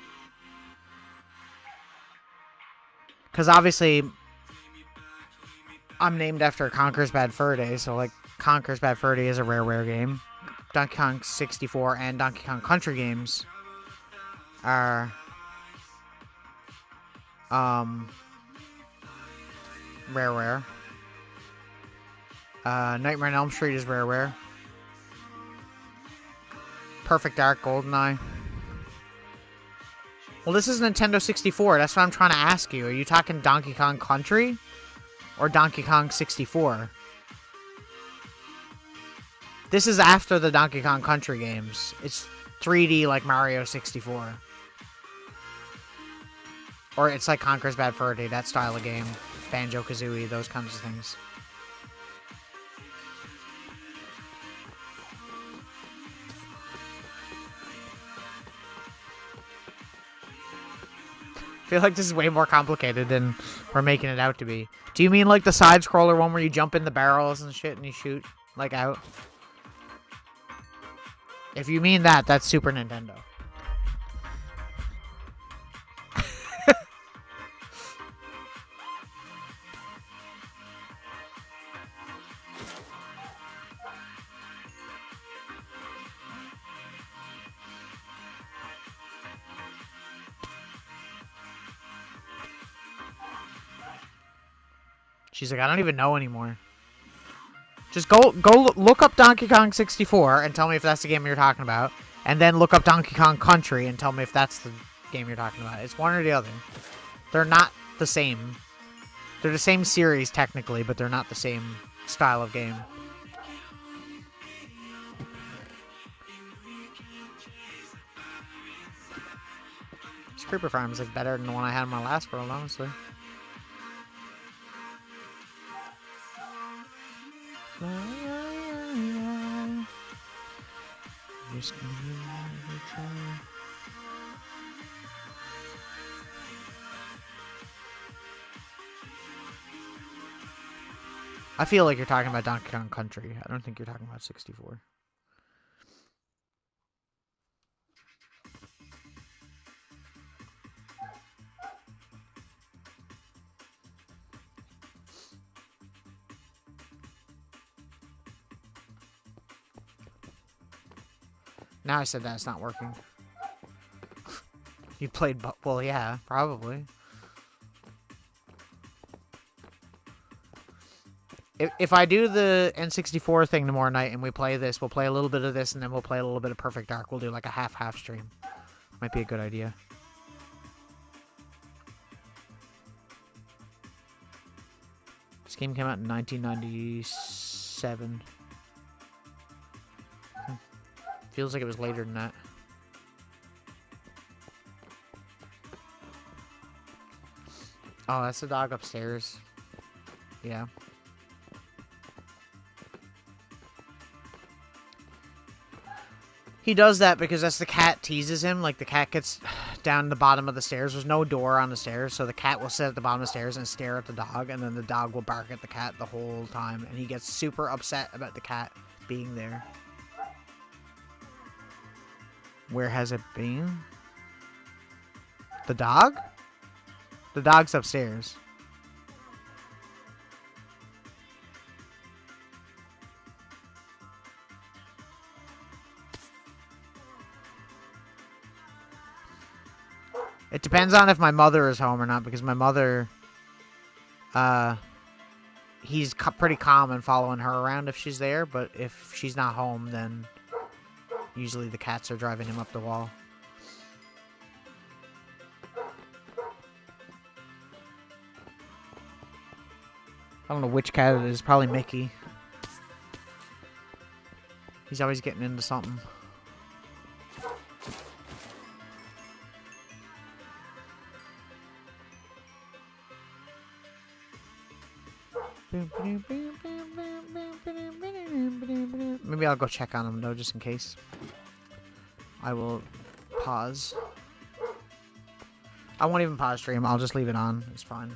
Because obviously, I'm named after Conker's Bad Fur Day, so like Conker's Bad Fur Day is a Rareware game. Donkey Kong 64 and Donkey Kong Country games are Rareware. Nightmare on Elm Street is Rareware. Perfect Dark, GoldenEye. Well, this is Nintendo 64. That's what I'm trying to ask you. Are you talking Donkey Kong Country or Donkey Kong 64? This is after the Donkey Kong Country games. It's 3D like Mario 64. Or it's like Conker's Bad Fur Day, that style of game. Banjo-Kazooie, those kinds of things. I feel like this is way more complicated than we're making it out to be. Do you mean like the side-scroller one where you jump in the barrels and shit and you shoot, like, out? If you mean that, that's Super Nintendo. She's like, I don't even know anymore. Just go look up Donkey Kong 64 and tell me if that's the game you're talking about. And then look up Donkey Kong Country and tell me if that's the game you're talking about. It's one or the other. They're not the same. They're the same series, technically, but they're not the same style of game. This Creeper Farm is like better than the one I had in my last world, honestly. I feel like you're talking about Donkey Kong Country. I don't think you're talking about 64. Now I said that, it's not working. You played, well, yeah, probably. If I do the N64 thing tomorrow night and we play this, we'll play a little bit of this and then we'll play a little bit of Perfect Dark. We'll do like a half-half stream. Might be a good idea. This game came out in 1997. Feels like it was later than that. Oh, that's the dog upstairs. Yeah. He does that because as the cat teases him, like the cat gets down the bottom of the stairs. There's no door on the stairs, so the cat will sit at the bottom of the stairs and stare at the dog, and then the dog will bark at the cat the whole time, and he gets super upset about the cat being there. Where has it been? The dog? The dog's upstairs. It depends on if my mother is home or not, because my mother, he's pretty calm and following her around if she's there, but if she's not home, then usually the cats are driving him up the wall. I don't know which cat it is, probably Mickey. He's always getting into something. Maybe I'll go check on him though, just in case. I will pause. I won't even pause stream. I'll just leave it on. It's fine.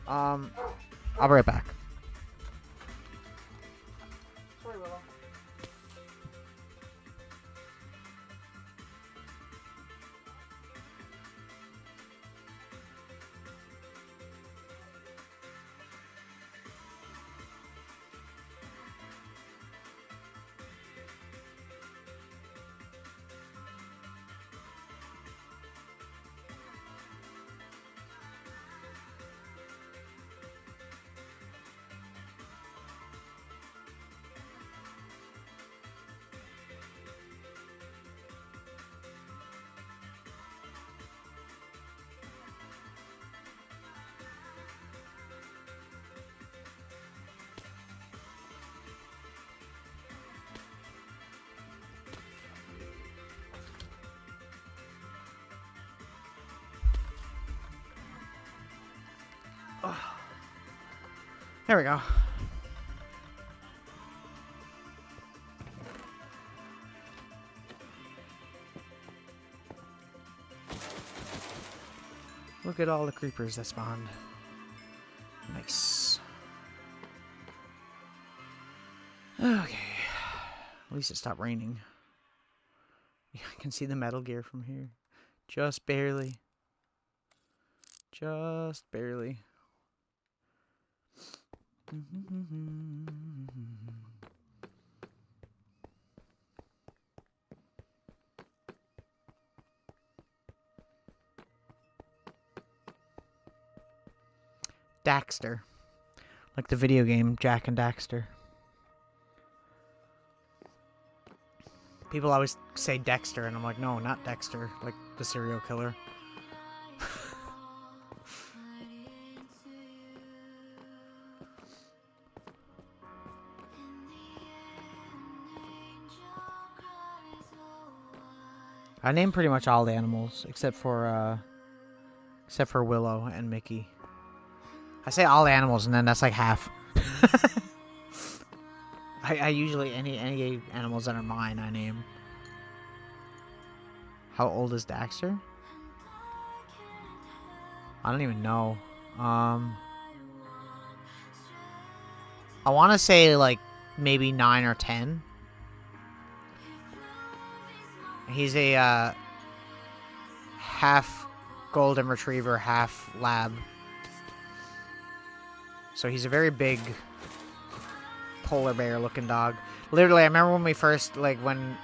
I'll be right back. Sorry, Willow. There we go. Look at all the creepers that spawned. Nice. Okay. At least it stopped raining. I can see the Metal Gear from here. Just barely. Just barely. Daxter. Like the video game Jak and Daxter. People always say Dexter, and I'm like, no, not Dexter. Like the serial killer. I named pretty much all the animals except for Willow and Mickey. I say all the animals, and then that's like half. I usually any animals that are mine I name. How old is Daxter? I don't even know. I want to say, like, maybe 9 or 10. He's a, half golden retriever, half lab. So he's a very big polar bear looking dog. Literally, I remember when we first, like, when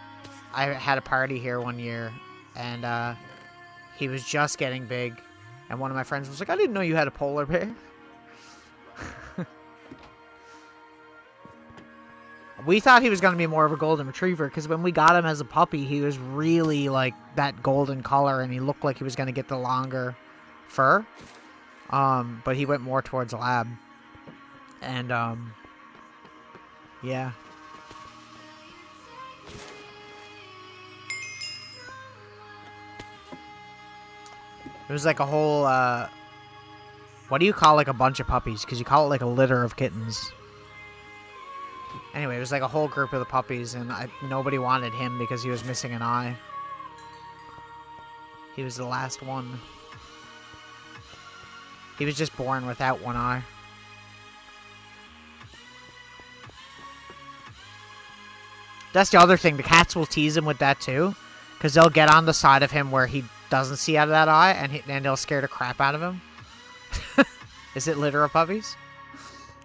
I had a party here one year, and, he was just getting big, and one of my friends was like, I didn't know you had a polar bear. We thought he was going to be more of a golden retriever, because when we got him as a puppy, he was really, like, that golden color, and he looked like he was going to get the longer fur. But he went more towards lab. And, yeah. It was like a whole, what do you call, like, a bunch of puppies? Because you call it, like, a litter of kittens. Anyway, it was like a whole group of the puppies, and nobody wanted him because he was missing an eye. He was the last one. He was just born without one eye. That's the other thing. The cats will tease him with that, too. Because they'll get on the side of him where he doesn't see out of that eye, and they'll scare the crap out of him. Is it litter of puppies?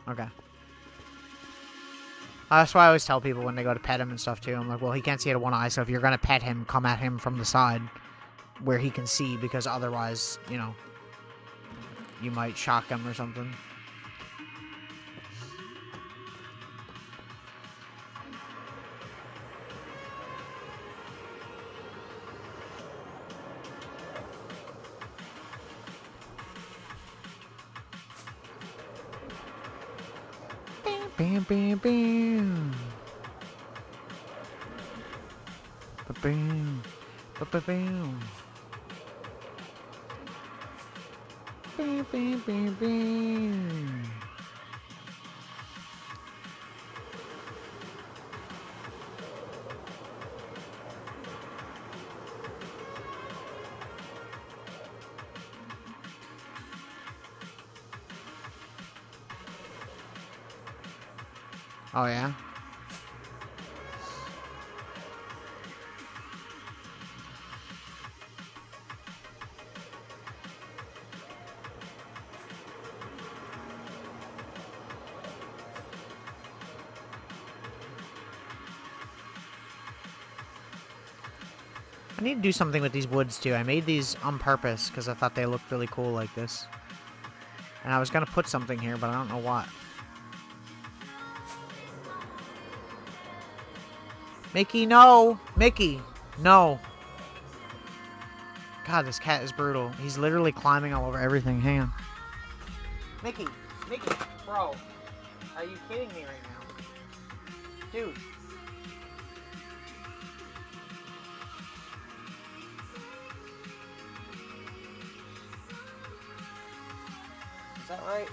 Okay. That's why I always tell people when they go to pet him and stuff, too. I'm like, well, he can't see out of one eye, so if you're going to pet him, come at him from the side where he can see, because otherwise, you know, you might shock him or something. Bam, bam, bam. Ba-bam. Ba-ba-bam. Bam, bam, bam, bam. Oh, yeah? I need to do something with these woods, too. I made these on purpose because I thought they looked really cool like this. And I was going to put something here, but I don't know what. Mickey, no! Mickey, no! God, this cat is brutal. He's literally climbing all over everything. Hang on. Mickey, bro. Are you kidding me right now? Dude. Is that right?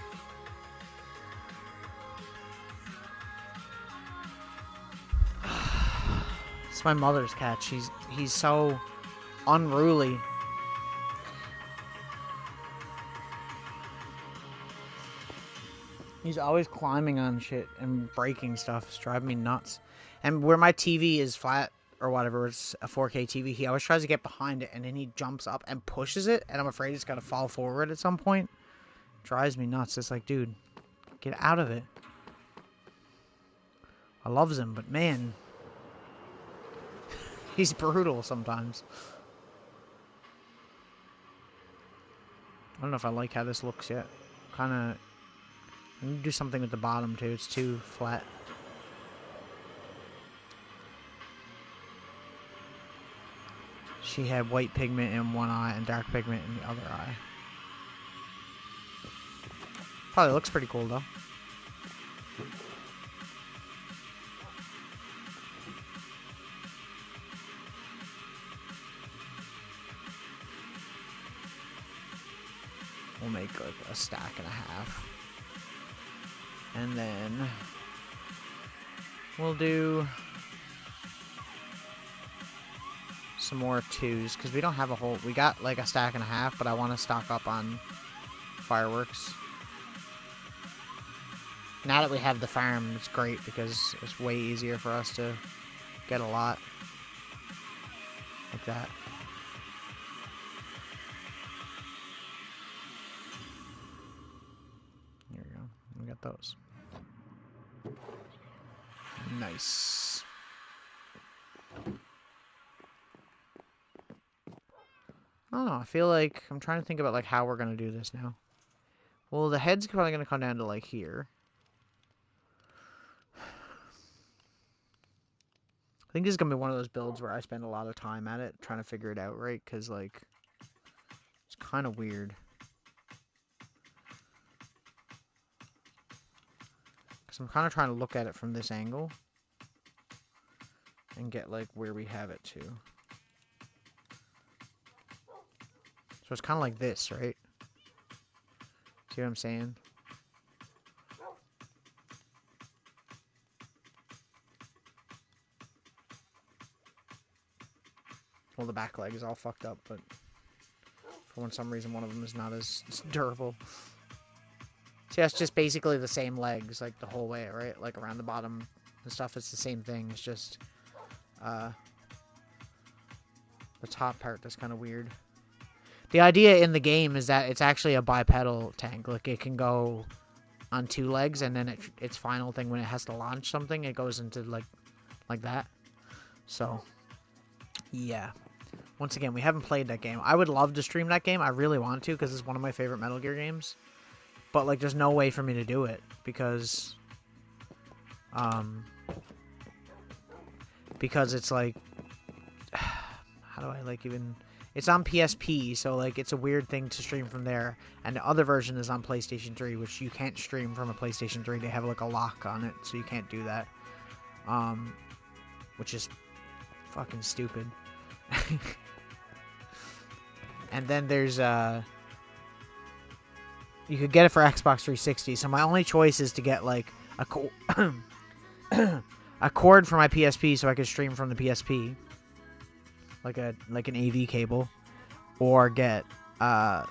It's my mother's cat. He's so unruly. He's always climbing on shit and breaking stuff. It's driving me nuts. And where my TV is flat or whatever, it's a 4K TV, he always tries to get behind it, and then he jumps up and pushes it, and I'm afraid it's going to fall forward at some point. Drives me nuts. It's like, dude, get out of it. I loves him, but man, he's brutal sometimes. I don't know if I like how this looks yet. Kind of... I need to do something with the bottom, too. It's too flat. She had white pigment in one eye and dark pigment in the other eye. Probably looks pretty cool, though. We'll make like a stack and a half. And then we'll do some more twos, because we don't have a whole... We got like a stack and a half, but I want to stock up on fireworks. Now that we have the farm, it's great because it's way easier for us to get a lot. Like that. There we go. We got those. Nice. I don't know. I feel like I'm trying to think about like how we're gonna do this now. Well, the head's probably gonna come down to like here. I think this is gonna be one of those builds where I spend a lot of time at it trying to figure it out, right? Because like it's kind of weird. Because I'm kind of trying to look at it from this angle and get like where we have it to. So it's kind of like this, right? See what I'm saying? Well, the back leg is all fucked up, but for some reason one of them is not as durable. See, that's just basically the same legs, like the whole way, right? Like around the bottom and stuff, it's the same thing. It's just the top part that's kind of weird. The idea in the game is that it's actually a bipedal tank. Like it can go on 2 legs, and then its final thing when it has to launch something, it goes into like that. So yeah. Once again, we haven't played that game. I would love to stream that game. I really want to because it's one of my favorite Metal Gear games. But like, there's no way for me to do it because it's like, how do I like even? It's on PSP, so like it's a weird thing to stream from there. And the other version is on PlayStation 3, which you can't stream from a PlayStation 3. They have like a lock on it, so you can't do that. Which is fucking stupid. And then there's you could get it for Xbox 360. So my only choice is to get like a a cord for my PSP so I could stream from the PSP, like an AV cable, or get a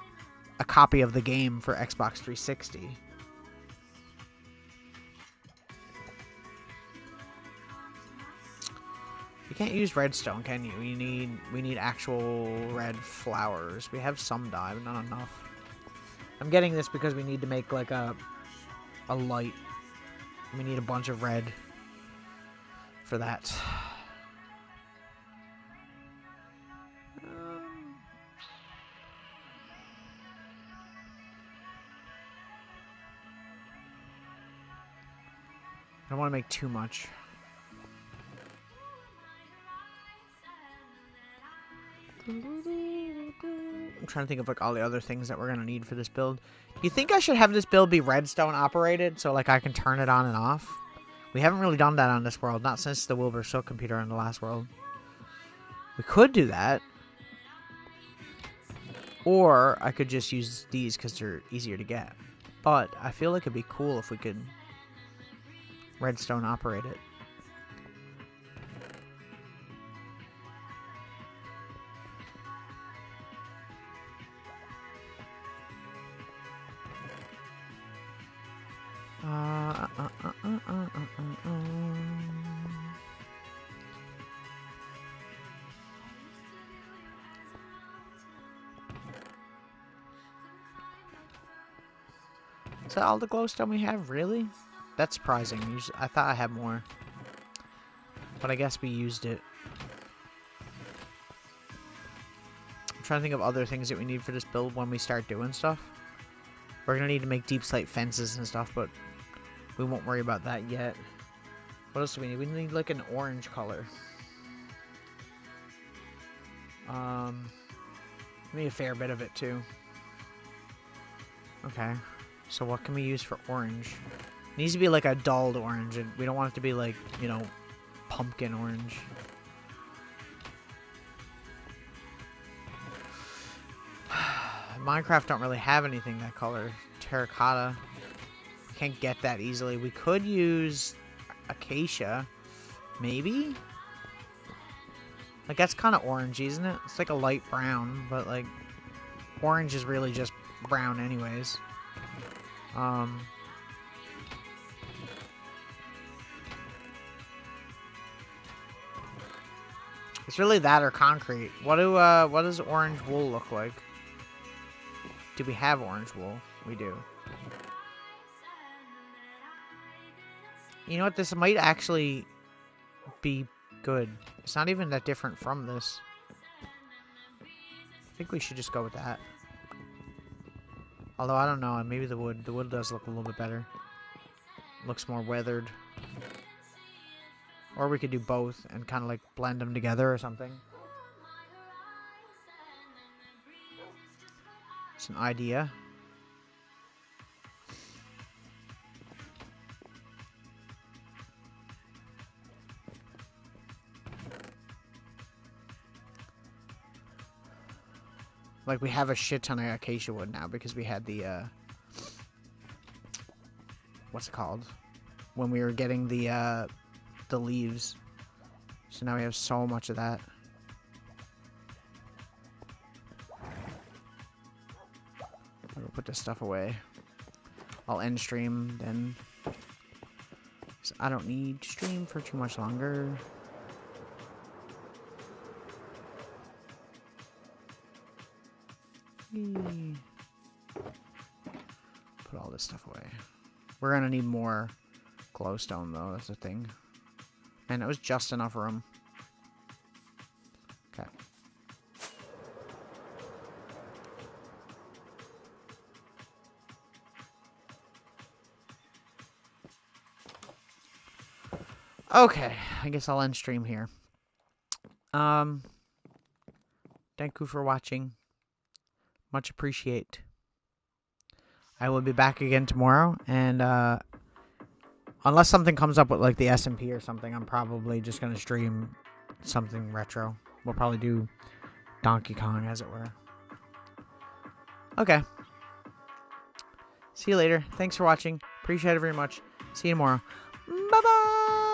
copy of the game for Xbox 360. You can't use redstone, can you? We need actual red flowers. We have some dye, but not enough. I'm getting this because we need to make like a light. We need a bunch of red for that. I don't want to make too much. I'm trying to think of like all the other things that we're gonna need for this build. You think I should have this build be redstone operated so like I can turn it on and off? We haven't really done that on this world, not since the Wilbur Silk computer on the last world. We could do that. Or I could just use these because they're easier to get. But I feel like it'd be cool if we could redstone operate it. Is that all the glowstone we have? Really? That's surprising. I thought I had more. But I guess we used it. I'm trying to think of other things that we need for this build when we start doing stuff. We're going to need to make deep slate fences and stuff, but we won't worry about that yet. What else do we need? We need like an orange color. We need a fair bit of it too. Okay. So what can we use for orange? It needs to be like a dulled orange. And we don't want it to be like, you know, pumpkin orange. Minecraft don't really have anything that color. Terracotta. We can't get that easily. We could use acacia. Maybe? Like, that's kind of orangey, isn't it? It's like a light brown, but like, orange is really just brown anyways. It's really that or concrete. What does orange wool look like? Do we have orange wool? We do. You know what? This might actually be good. It's not even that different from this. I think we should just go with that. Although, I don't know. Maybe the wood. The wood does look a little bit better. Looks more weathered. Or we could do both and kind of like blend them together or something. It's an idea. Like, we have a shit ton of acacia wood now because we had the, what's it called? When we were getting the leaves. So now we have so much of that. I'll put this stuff away. I'll end stream then. So I don't need to stream for too much longer. Put all this stuff away. We're gonna need more glowstone though, that's the thing. And it was just enough room. Okay. Okay, I guess I'll end stream here. Thank you for watching. Much appreciate. I will be back again tomorrow, and unless something comes up with like the SMP or something, I'm probably just gonna stream something retro. We'll probably do Donkey Kong, as it were. Okay. See you later. Thanks for watching. Appreciate it very much. See you tomorrow. Bye-bye!